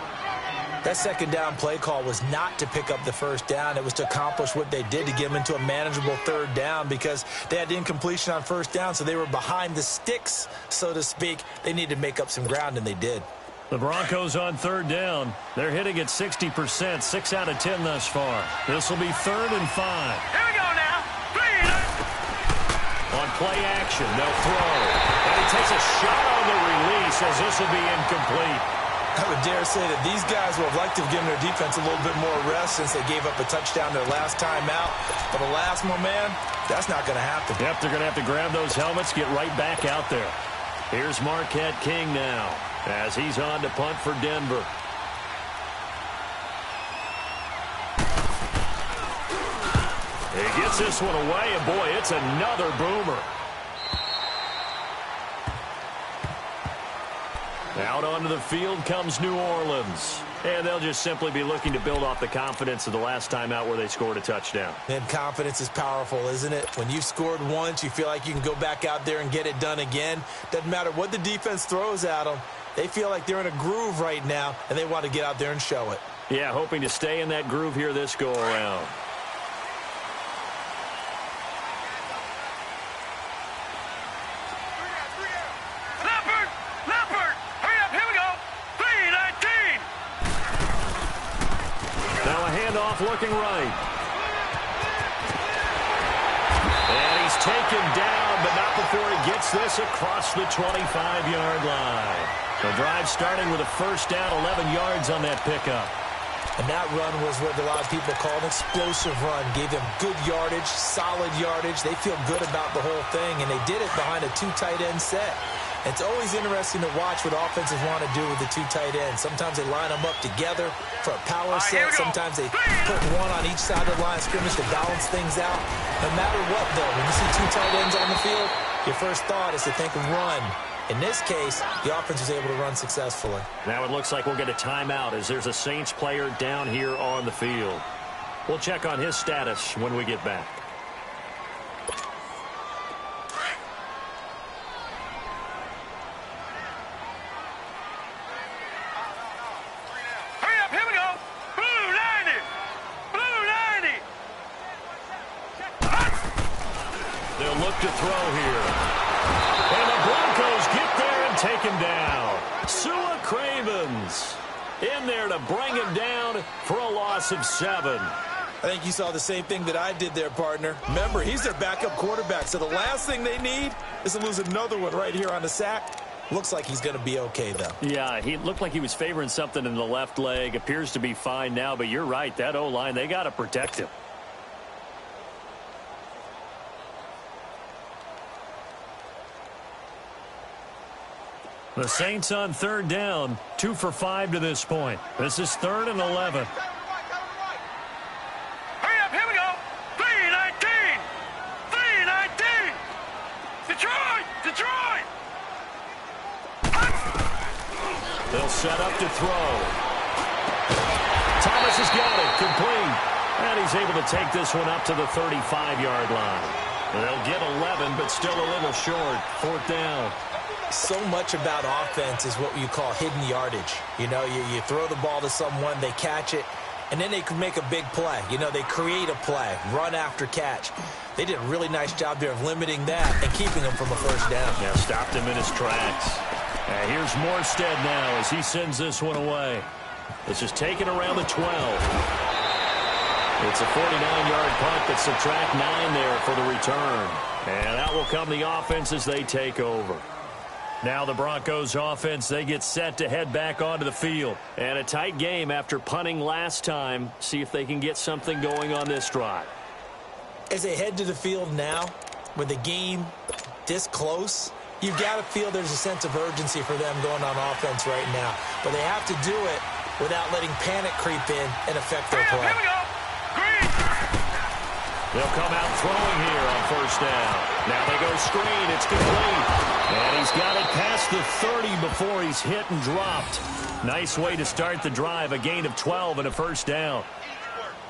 That second down play call was not to pick up the first down. It was to accomplish what they did, to get them into a manageable 3rd down, because they had incompletion on first down, so they were behind the sticks, so to speak. They needed to make up some ground, and they did. The Broncos on 3rd down. They're hitting at 60%, 6 out of 10 thus far. This will be 3rd and 5. Here we go now. On play action, they'll throw. And he takes a shot on the release, as this will be incomplete. I would dare say that these guys would have liked to have given their defense a little bit more rest since they gave up a touchdown their last time out. But alas, my man, that's not going to happen. Yep, they're going to have to grab those helmets, get right back out there. Here's Marquette King now as he's on to punt for Denver. He gets this one away, and boy, it's another boomer. Out onto the field comes New Orleans. And they'll just simply be looking to build off the confidence of the last time out where they scored a touchdown. And confidence is powerful, isn't it? When you've scored once, you feel like you can go back out there and get it done again. Doesn't matter what the defense throws at them. They feel like they're in a groove right now, and they want to get out there and show it. Yeah, hoping to stay in that groove here this go-around. Looking right. And he's taken down, but not before he gets this across the 25-yard line. The drive starting with a first down, 11 yards on that pickup. And that run was what a lot of people call an explosive run. Gave them good yardage, solid yardage. They feel good about the whole thing, and they did it behind a 2 tight end set. It's always interesting to watch what offenses want to do with the 2 tight ends. Sometimes they line them up together for a power set. Sometimes they put one on each side of the line of scrimmage to balance things out. No matter what, though, when you see 2 tight ends on the field, your first thought is to think run. In this case, the offense was able to run successfully. Now it looks like we'll get a timeout as there's a Saints player down here on the field. We'll check on his status when we get back. To throw here. And the Broncos get there and take him down. Sua Cravens in there to bring him down for a loss of 7. I think you saw the same thing that I did there, partner. Remember, he's their backup quarterback, so the last thing they need is to lose another one right here on the sack. Looks like he's going to be okay, though. Yeah, he looked like he was favoring something in the left leg. Appears to be fine now, but you're right. That O-line, they got to protect him. The Saints on 3rd down, 2 for 5 to this point. This is 3rd and 11. Hurry up, here we go. 3-19. 3-19. Detroit. They'll set up to throw. Thomas has got it, complete. And he's able to take this one up to the 35-yard line. They'll get 11, but still a little short. 4th down. So much about offense is what you call hidden yardage. You know, you throw the ball to someone, they catch it, and then they can make a big play. You know, they create a play, run after catch. They did a really nice job there of limiting that and keeping him from a first down. Yeah, stopped him in his tracks. And here's Morstead now as he sends this one away. This is taken around the 12. It's a 49-yard punt, but subtract 9 there for the return. And out will come the offense as they take over. Now the Broncos offense, they get set to head back onto the field. And a tight game after punting last time. See if they can get something going on this drive. As they head to the field now, with the game this close, you've got to feel there's a sense of urgency for them going on offense right now. But they have to do it without letting panic creep in and affect their play. Here we go. Green. They'll come out throwing here on first down. Now they go screen. It's complete. And he's got it past the 30 before he's hit and dropped. Nice way to start the drive. A gain of 12 and a first down.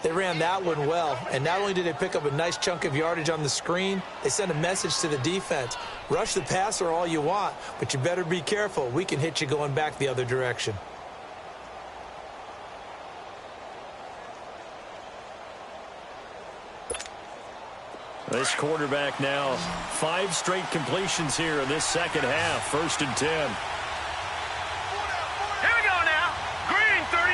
They ran that one well, and not only did they pick up a nice chunk of yardage on the screen, they sent a message to the defense. Rush the passer all you want, but you better be careful. We can hit you going back the other direction. This quarterback now, 5 straight completions here in this second half. 1st and 10. Here we go now. Green, 39.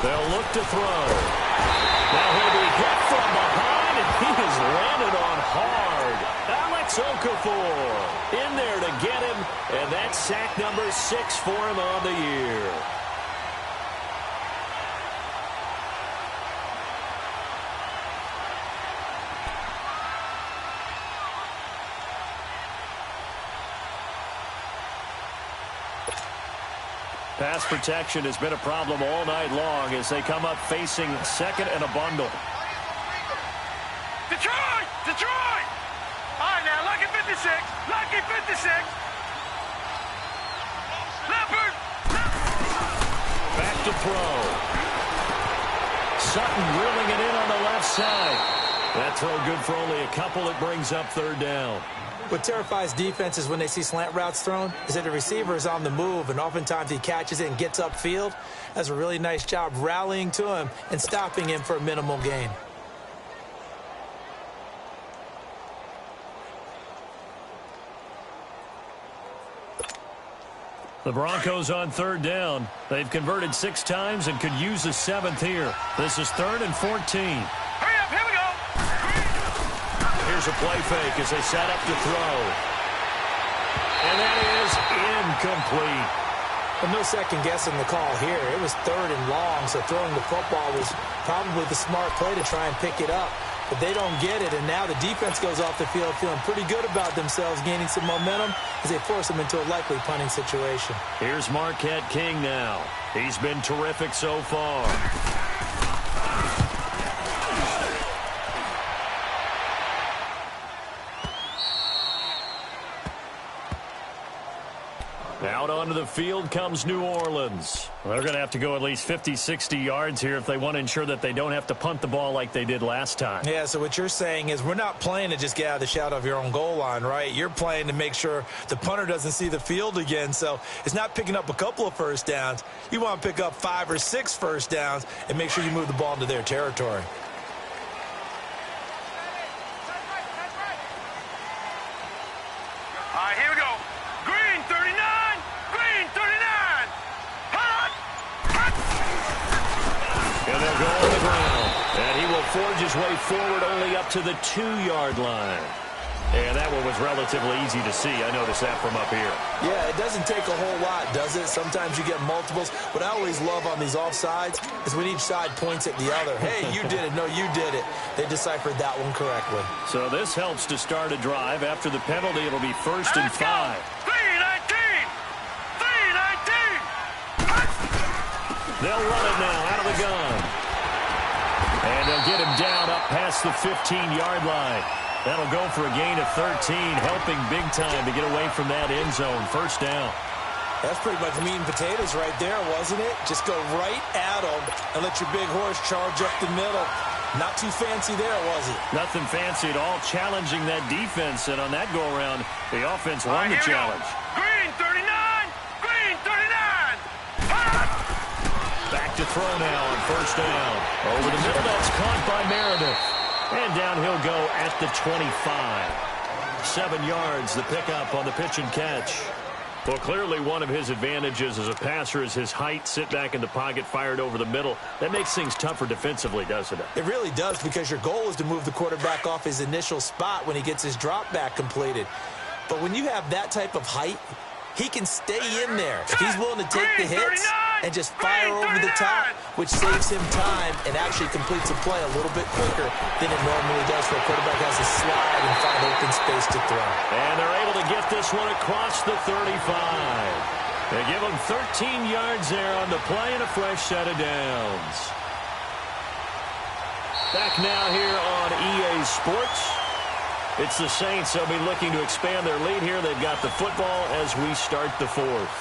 They'll look to throw. Now he'll be hit from behind, and he is landed on hard. Alex Okafor in there to get him, and that's sack number 6 for him on the year. Pass protection has been a problem all night long as they come up facing second and a bundle. Detroit! Detroit! All right, now, lucky 56. Lucky 56. Leopard! Back to throw. Sutton drilling it in on the left side. That throw good for only a couple. It brings up 3rd down. What terrifies defenses when they see slant routes thrown is that the receiver is on the move, and oftentimes he catches it and gets upfield. Does a really nice job rallying to him and stopping him for a minimal gain. The Broncos on 3rd down. They've converted 6 times and could use a 7th here. This is 3rd and 14. Hurry up, here we go. Here's a play fake as they set up to throw. And that is incomplete. But no second guessing the call here. It was 3rd and long, so throwing the football was probably the smart play to try and pick it up. But they don't get it, and now the defense goes off the field feeling pretty good about themselves, gaining some momentum as they force them into a likely punting situation. Here's Marquette King now. He's been terrific so far. Out onto the field comes New Orleans. They're going to have to go at least 50, 60 yards here if they want to ensure that they don't have to punt the ball like they did last time. Yeah, so what you're saying is we're not playing to just get out of the shadow of your own goal line, right? You're playing to make sure the punter doesn't see the field again. So it's not picking up a couple of first downs. You want to pick up 5 or 6 first downs and make sure you move the ball into their territory. All right, here we go. Green, 39. Green, 39. Hot. And they'll go on the ground. And he will forge his way forward only up to the 2-yard line. And that one was relatively easy to see. I noticed that from up here. Yeah, it doesn't take a whole lot, does it? Sometimes you get multiples. What I always love on these offsides is when each side points at the other. Hey, you did it. No, you did it. They deciphered that one correctly. So this helps to start a drive. After the penalty, it'll be 1st and 5. 3-19. 3-19. They'll run it now out of the gun. And they'll get him down up past the 15-yard line. That'll go for a gain of 13, helping big time to get away from that end zone. 1st down. That's pretty much meat and potatoes right there, wasn't it? Just go right at them and let your big horse charge up the middle. Not too fancy there, was it? Nothing fancy at all, challenging that defense. And on that go-around, the offense won the challenge. Green, 39. Green, 39. Hot. Back to throw now on 1st down. Over the middle, that's caught by Meredith. And down he'll go at the 25. 7 yards, the pickup on the pitch and catch. Well, clearly one of his advantages as a passer is his height. Sit back in the pocket, fired over the middle. That makes things tougher defensively, doesn't it? It really does, because your goal is to move the quarterback off his initial spot when he gets his drop back completed. But when you have that type of height, he can stay in there. If he's willing to take the hits and just fire over the top, which saves him time and actually completes a play a little bit quicker than it normally does, where a quarterback has to slide and find open space to throw. And they're able to get this one across the 35. They give him 13 yards there on the play and a fresh set of downs. Back now here on EA Sports. It's the Saints. They'll be looking to expand their lead here. They've got the football as we start the fourth.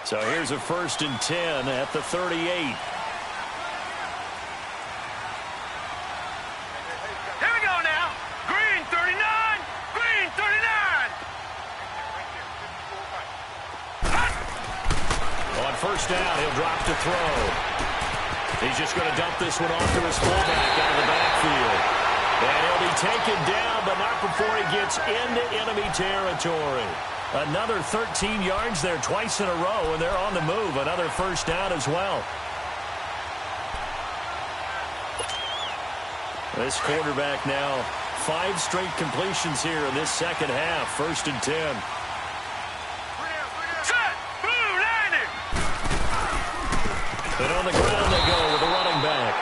So here's a 1st and 10 at the 38. Here we go now. Green 39. Green 39. On 1st down, he'll drop to throw. He's just going to dump this one off to his fullback out of the backfield. And he'll be taken down, but not before he gets into enemy territory. Another 13 yards there twice in a row, and they're on the move. Another 1st down as well. This quarterback now 5 straight completions here in this second half. 1st and 10. Set. Blue landing. And on the ground they go with the running back.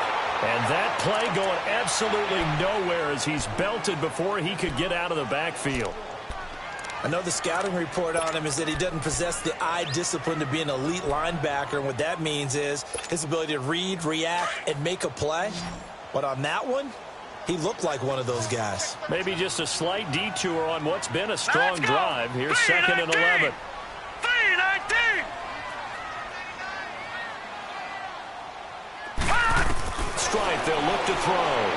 And that play going absolutely nowhere as he's belted before he could get out of the backfield. I know the scouting report on him is that he doesn't possess the eye discipline to be an elite linebacker. And what that means is his ability to read, react, and make a play. But on that one, he looked like one of those guys. Maybe just a slight detour on what's been a strong drive. Here's 2nd and 11. 319. Strike, they'll look to throw.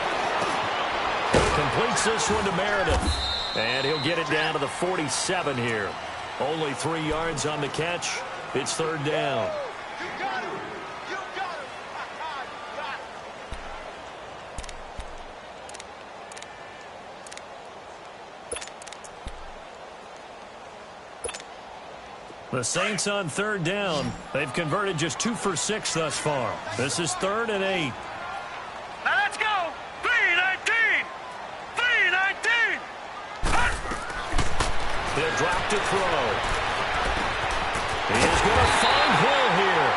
Completes this one to Meredith. And he'll get it down to the 47 here. Only 3 yards on the catch. It's 3rd down. You got him. You got him. The Saints on 3rd down. They've converted just 2 for 6 thus far. This is 3rd and 8. Now let's go. 319. 319. They'll drop to throw. He is going to find Hill here.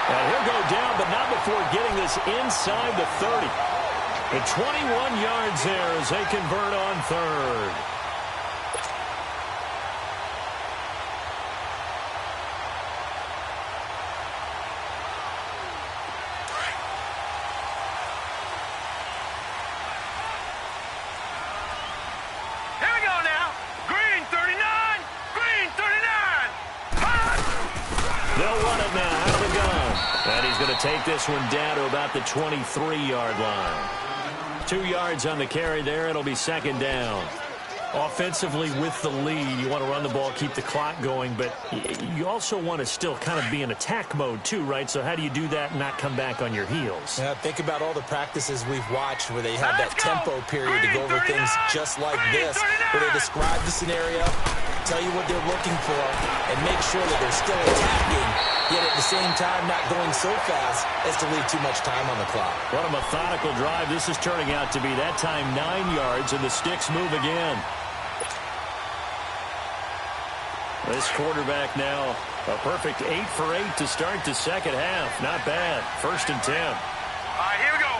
And he'll go down, but not before getting this inside the 30. The 21 yards there as they convert on 3rd. Take this one down to about the 23-yard line. 2 yards on the carry there. It'll be 2nd down. Offensively with the lead, you want to run the ball, keep the clock going, but you also want to still kind of be in attack mode too, right? So how do you do that and not come back on your heels? Yeah, think about all the practices we've watched where they have that tempo period to go over things just like this, where they describe the scenario, tell you what they're looking for, and make sure that they're still attacking, yet at the same time not going so fast as to leave too much time on the clock. What a methodical drive this is turning out to be. That time 9 yards, and the sticks move again. This quarterback now, a perfect 8 for 8 to start the second half. Not bad. 1st and 10. All right, here we go.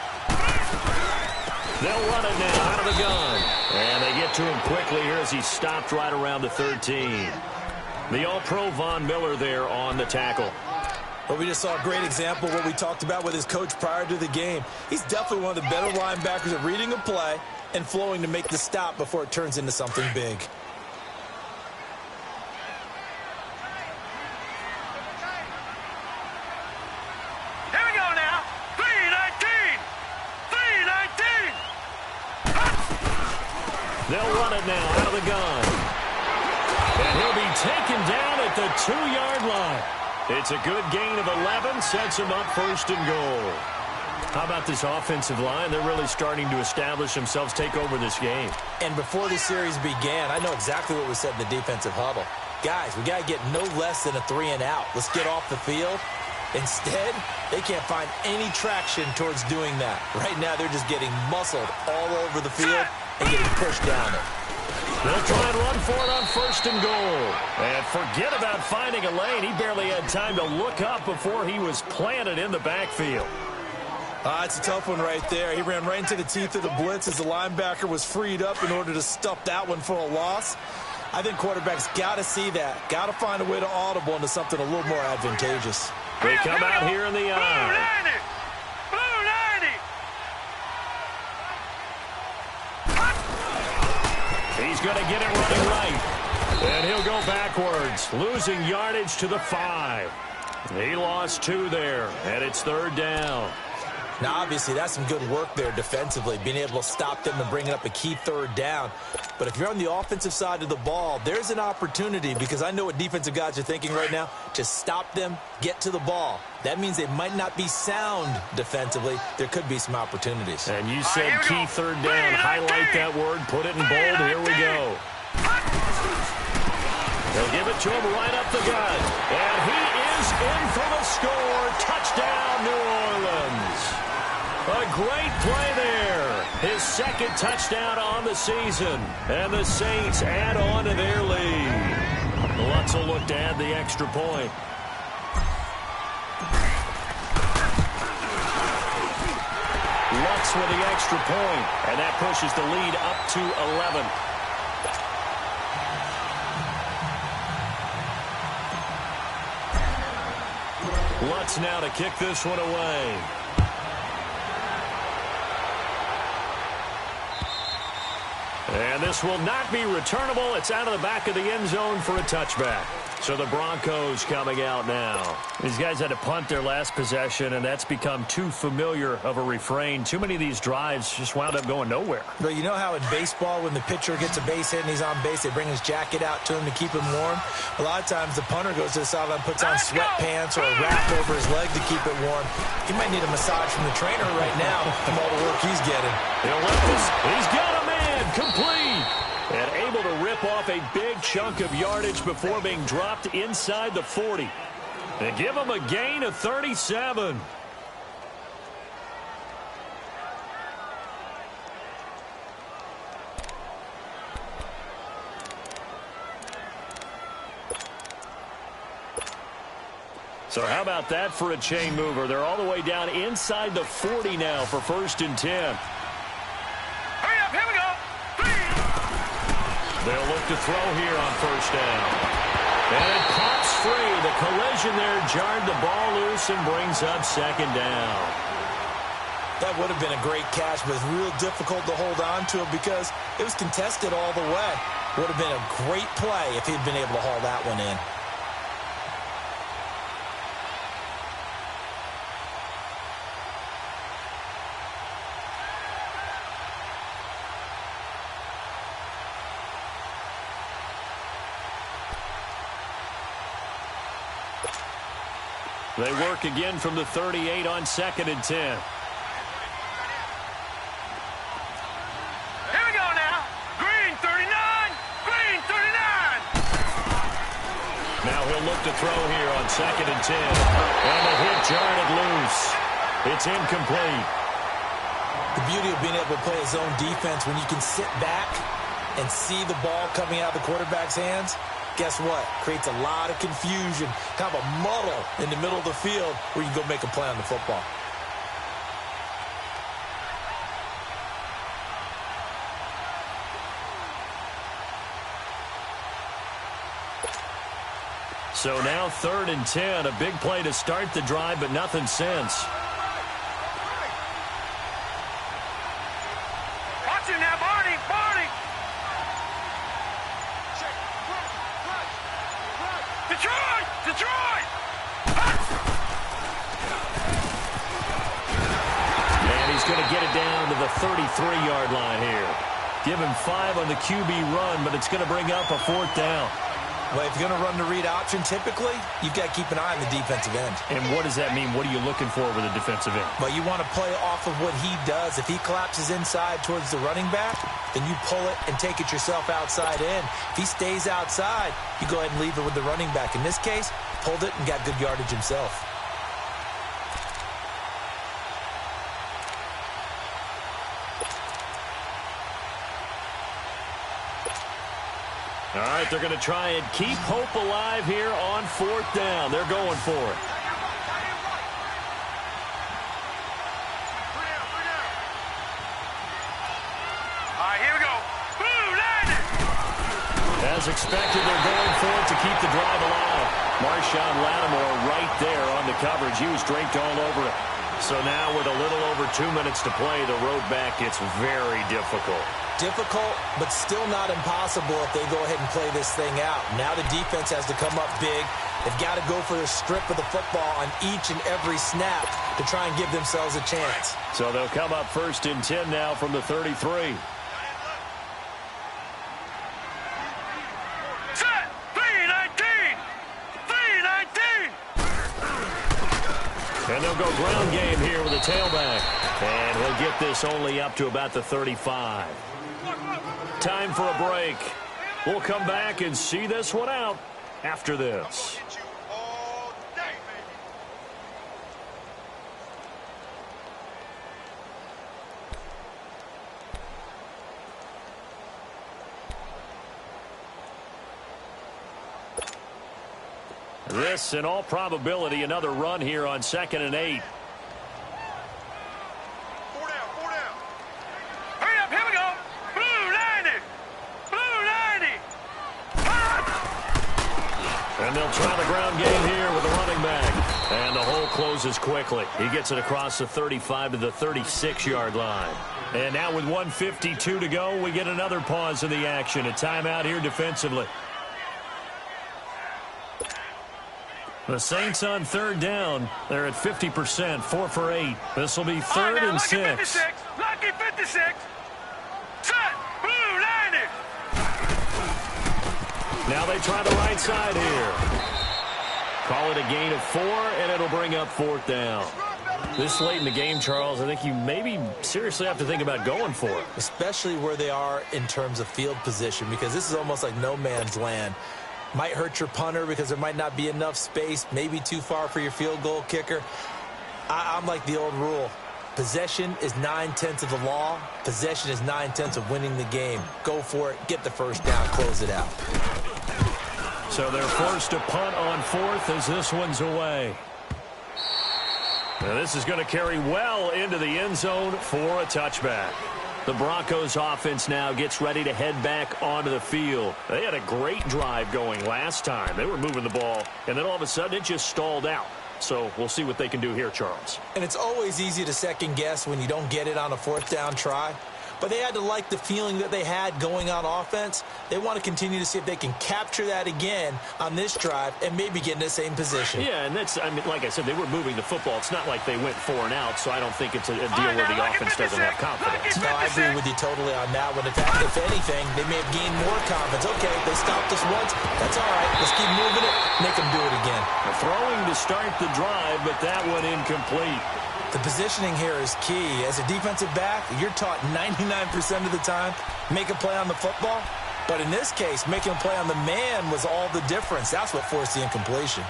They'll run it now out of the gun. And they get to him quickly here as he stopped right around the 13. The All-Pro Von Miller there on the tackle. Well, we just saw a great example of what we talked about with his coach prior to the game. He's definitely one of the better linebackers at reading a play and flowing to make the stop before it turns into something big. Here we go now. 319. 319. They'll run it now out of the gun. And he'll be taken down at the 2-yard line. It's a good gain of 11, sets him up 1st and goal. How about this offensive line? They're really starting to establish themselves, take over this game. And before the series began, I know exactly what was said in the defensive huddle. guys, we got to get no less than a 3-and-out. Let's get off the field. Instead, they can't find any traction towards doing that. Right now, they're just getting muscled all over the field and getting pushed down it. They'll try and run for it on 1st and goal. And forget about finding a lane. He barely had time to look up before he was planted in the backfield. It's a tough one right there. He ran right into the teeth of the blitz as the linebacker was freed up in order to stuff that one for a loss. I think quarterbacks got to see that. Got to find a way to audible into something a little more advantageous. They come out here in the eye. He's going to get it running right. And he'll go backwards, losing yardage to the 5. He lost 2 there, and it's 3rd down. Now, obviously, that's some good work there defensively, being able to stop them and bringing up a key 3rd down. But if you're on the offensive side of the ball, there's an opportunity, because I know what defensive guys are thinking right now. Just stop them, get to the ball. That means they might not be sound defensively. There could be some opportunities. And you said key 3rd down. Highlight that word, put it in bold. Here we go. They'll give it to him right up the gut. And he is in for the score. Touchdown, New Orleans. A great play there. His 2nd touchdown on the season. And the Saints add on to their lead. Lutz will look to add the extra point. Lutz with the extra point. And that pushes the lead up to 11. Lutz now to kick this one away. And this will not be returnable. It's out of the back of the end zone for a touchback. So the Broncos coming out now. These guys had to punt their last possession, and that's become too familiar of a refrain. Too many of these drives just wound up going nowhere. But you know how in baseball, when the pitcher gets a base hit and he's on base, they bring his jacket out to him to keep him warm? A lot of times the punter goes to the sideline, puts on sweatpants or a wrap over his leg to keep it warm. He might need a massage from the trainer right now from all the work he's getting. He'll let this. He's got a man. Complete. And able to rip off a big chunk of yardage before being dropped inside the 40. And give him a gain of 37. So how about that for a chain mover? They're all the way down inside the 40 now for 1st and 10. Hurry up, here we go. They'll look to throw here on 1st down. And it pops free. The collision there jarred the ball loose and brings up 2nd down. That would have been a great catch, but it's real difficult to hold on to it because it was contested all the way. Would have been a great play if he'd been able to haul that one in. They work again from the 38 on 2nd and 10. Here we go now. Green 39. Green 39. Now he'll look to throw here on 2nd and 10. And the hit jarred it loose. It's incomplete. The beauty of being able to play a zone defense when you can sit back and see the ball coming out of the quarterback's hands. Guess what? Creates a lot of confusion, kind of a muddle in the middle of the field where you can go make a play on the football. So now 3rd and 10, a big play to start the drive, but nothing since. Watch it now, Barney. Barney. Detroit! Detroit! And he's going to get it down to the 33-yard line here. Give him 5 on the QB run, but it's going to bring up a 4th down. Well, if you're going to run the read option, typically, you've got to keep an eye on the defensive end. And what does that mean? What are you looking for with a defensive end? Well, you want to play off of what he does. If he collapses inside towards the running back, then you pull it and take it yourself outside in. If he stays outside, you go ahead and leave it with the running back. In this case, pulled it and got good yardage himself. All right, they're going to try and keep hope alive here on 4th down. They're going for it. All right, here we go. Boom, landed. As expected, they're going for it to keep the drive alive. Marshawn Lattimore right there on the coverage. He was draped all over it. So now with a little over 2 minutes to play, the road back gets very difficult. Difficult, but still not impossible if they go ahead and play this thing out. Now the defense has to come up big. They've got to go for the strip of the football on each and every snap to try and give themselves a chance. So they'll come up 1st and 10 now from the 33. Set. 3-19. 3-19. And they'll go ground game here with a tailback. And he'll get this only up to about the 35. Time for a break. We'll come back and see this one out after this. This, in all probability, another run here on 2nd and 8. And they'll try the ground game here with the running back. And the hole closes quickly. He gets it across the 35 to the 36-yard line. And now with 1:52 to go, we get another pause in the action. A timeout here defensively. The Saints on 3rd down. They're at 50%, 4 for 8. This will be 3rd and 6. Lucky 56. Set. Boom, landed. Now they try the right side here. Call it a gain of 4, and it'll bring up 4th down. This late in the game, Charles, I think you maybe seriously have to think about going for it. Especially where they are in terms of field position, because this is almost like no man's land. Might hurt your punter because there might not be enough space, maybe too far for your field goal kicker. I'm like the old rule. Possession is 9/10 of the law. Possession is 9/10 of winning the game. Go for it. Get the first down. Close it out. So they're forced to punt on 4th as this one's away. Now this is going to carry well into the end zone for a touchback. The Broncos offense now gets ready to head back onto the field. They had a great drive going last time. They were moving the ball, and then all of a sudden it just stalled out. So we'll see what they can do here, Charles. And it's always easy to second guess when you don't get it on a 4th down try. But they had to like the feeling that they had going on offense. They want to continue to see if they can capture that again on this drive and maybe get in the same position. Yeah, and that's, I mean, like I said, they were moving the football. It's not like they went 4 and out, so I don't think it's a deal where the offense doesn't have confidence. No, I agree with you totally on that one. In fact, if anything, they may have gained more confidence. Okay, they stopped us once. That's all right. Let's keep moving it. Make them do it again. Throwing to start the drive, but that one incomplete. The positioning here is key. As a defensive back, you're taught 99% of the time, make a play on the football. But in this case, making a play on the man was all the difference. That's what forced the incompletion.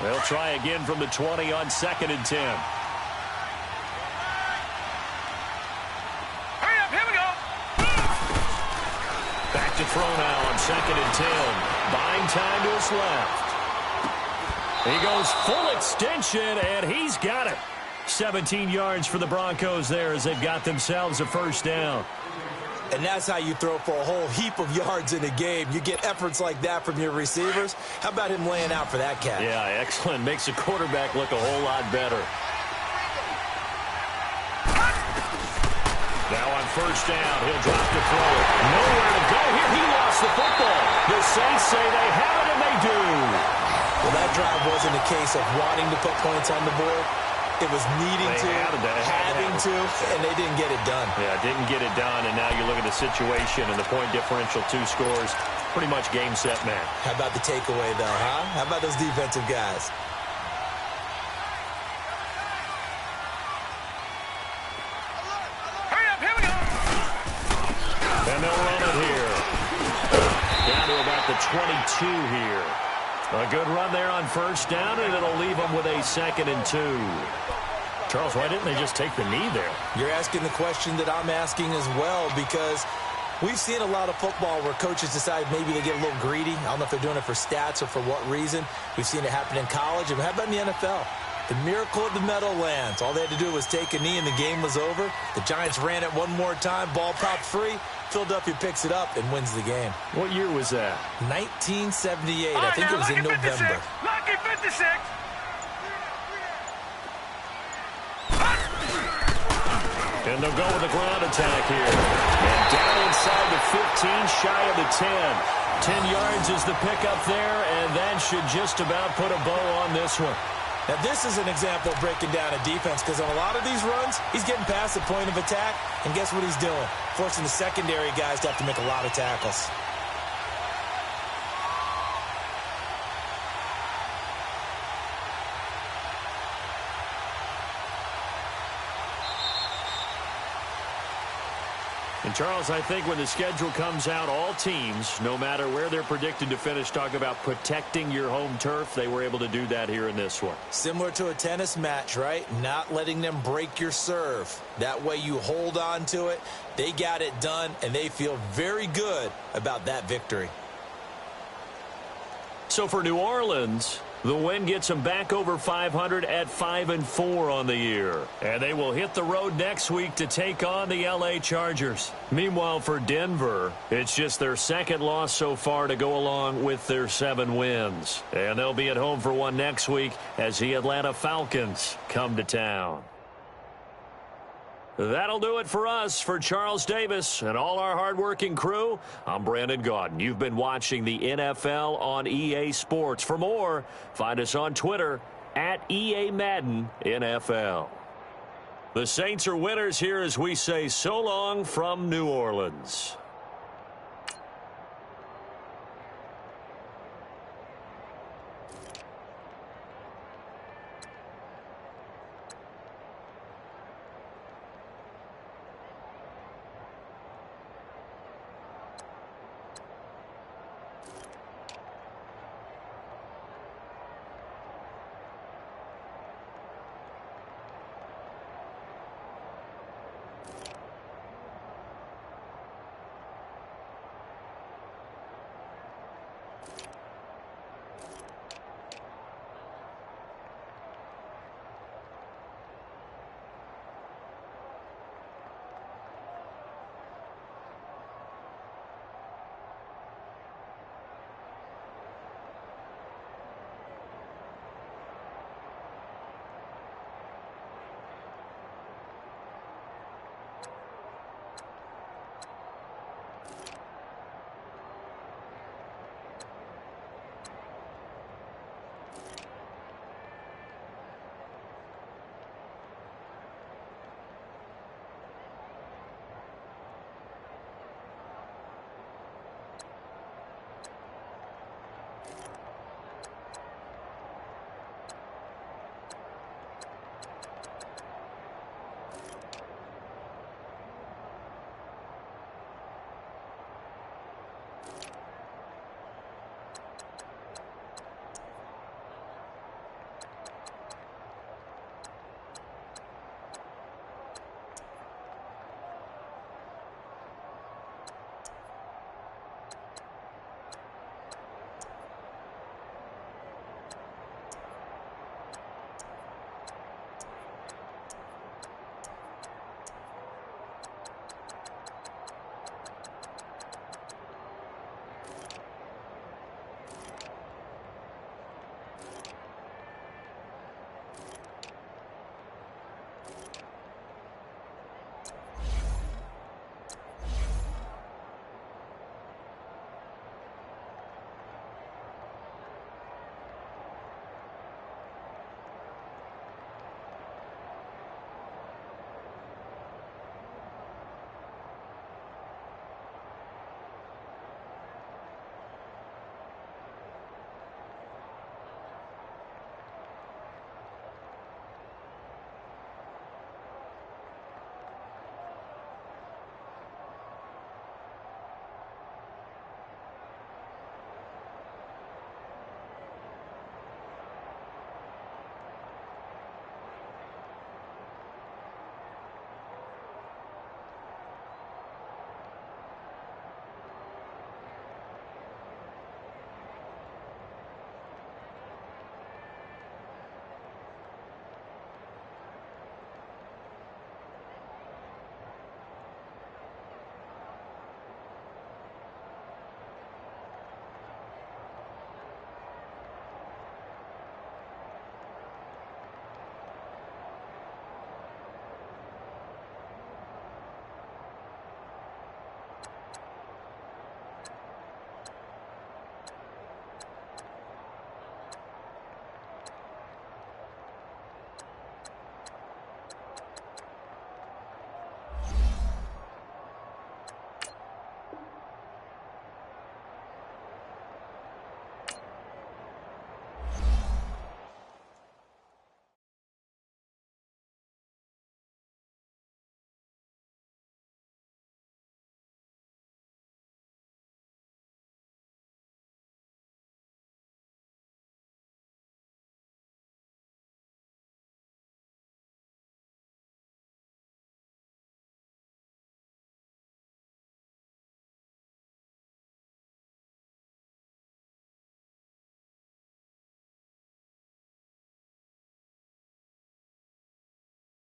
They'll try again from the 20 on 2nd and 10. Hurry up, here we go. Back to throw now on 2nd and 10. Buying time to his left. He goes full extension, and he's got it. 17 yards for the Broncos there as they've got themselves a first down. And that's how you throw for a whole heap of yards in a game. You get efforts like that from your receivers. How about him laying out for that catch? Yeah, excellent. Makes the quarterback look a whole lot better. Now on first down, he'll drop the throw. Nowhere to go here. He lost the football. The Saints say they have it, and they do. Well, that drive wasn't a case of wanting to put points on the board. It was needing to, having to, and they didn't get it done. Yeah, didn't get it done, and now you look at the situation and the point differential, 2 scores. pretty much game, set, match. How about the takeaway, though, huh? How about those defensive guys? Hurry up, here we go. And they'll run it here. Down to about the 22 here. A good run there on first down, and it'll leave them with a 2nd and 2. Charles, why didn't they just take the knee there? You're asking the question that I'm asking as well, because we've seen a lot of football where coaches decide maybe they get a little greedy. I don't know if they're doing it for stats or for what reason. We've seen it happen in college. And how about in the NFL? The miracle of the Meadowlands. All they had to do was take a knee and the game was over. The Giants ran it one more time. Ball popped free. Philadelphia picks it up and wins the game. What year was that? 1978. I think it was in November. Lucky 56. And they'll go with a ground attack here. And down inside the 15, shy of the 10. 10 yards is the pickup there, and that should just about put a bow on this one. Now, this is an example of breaking down a defense, because on a lot of these runs, he's getting past the point of attack, and guess what he's doing? Forcing the secondary guys to have to make a lot of tackles. And, Charles, I think when the schedule comes out, all teams, no matter where they're predicted to finish, talk about protecting your home turf. They were able to do that here in this one. Similar to a tennis match, right? Not letting them break your serve. That way you hold on to it. They got it done, and they feel very good about that victory. So for New Orleans, the win gets them back over 500 at 5-4 on the year. And they will hit the road next week to take on the LA Chargers. Meanwhile, for Denver, it's just their 2nd loss so far to go along with their 7 wins. And they'll be at home for one next week as the Atlanta Falcons come to town. That'll do it for us. For Charles Davis and all our hardworking crew, I'm Brandon Gaudin. You've been watching the NFL on EA Sports. For more, find us on Twitter at EA Madden NFL. The Saints are winners here as we say so long from New Orleans.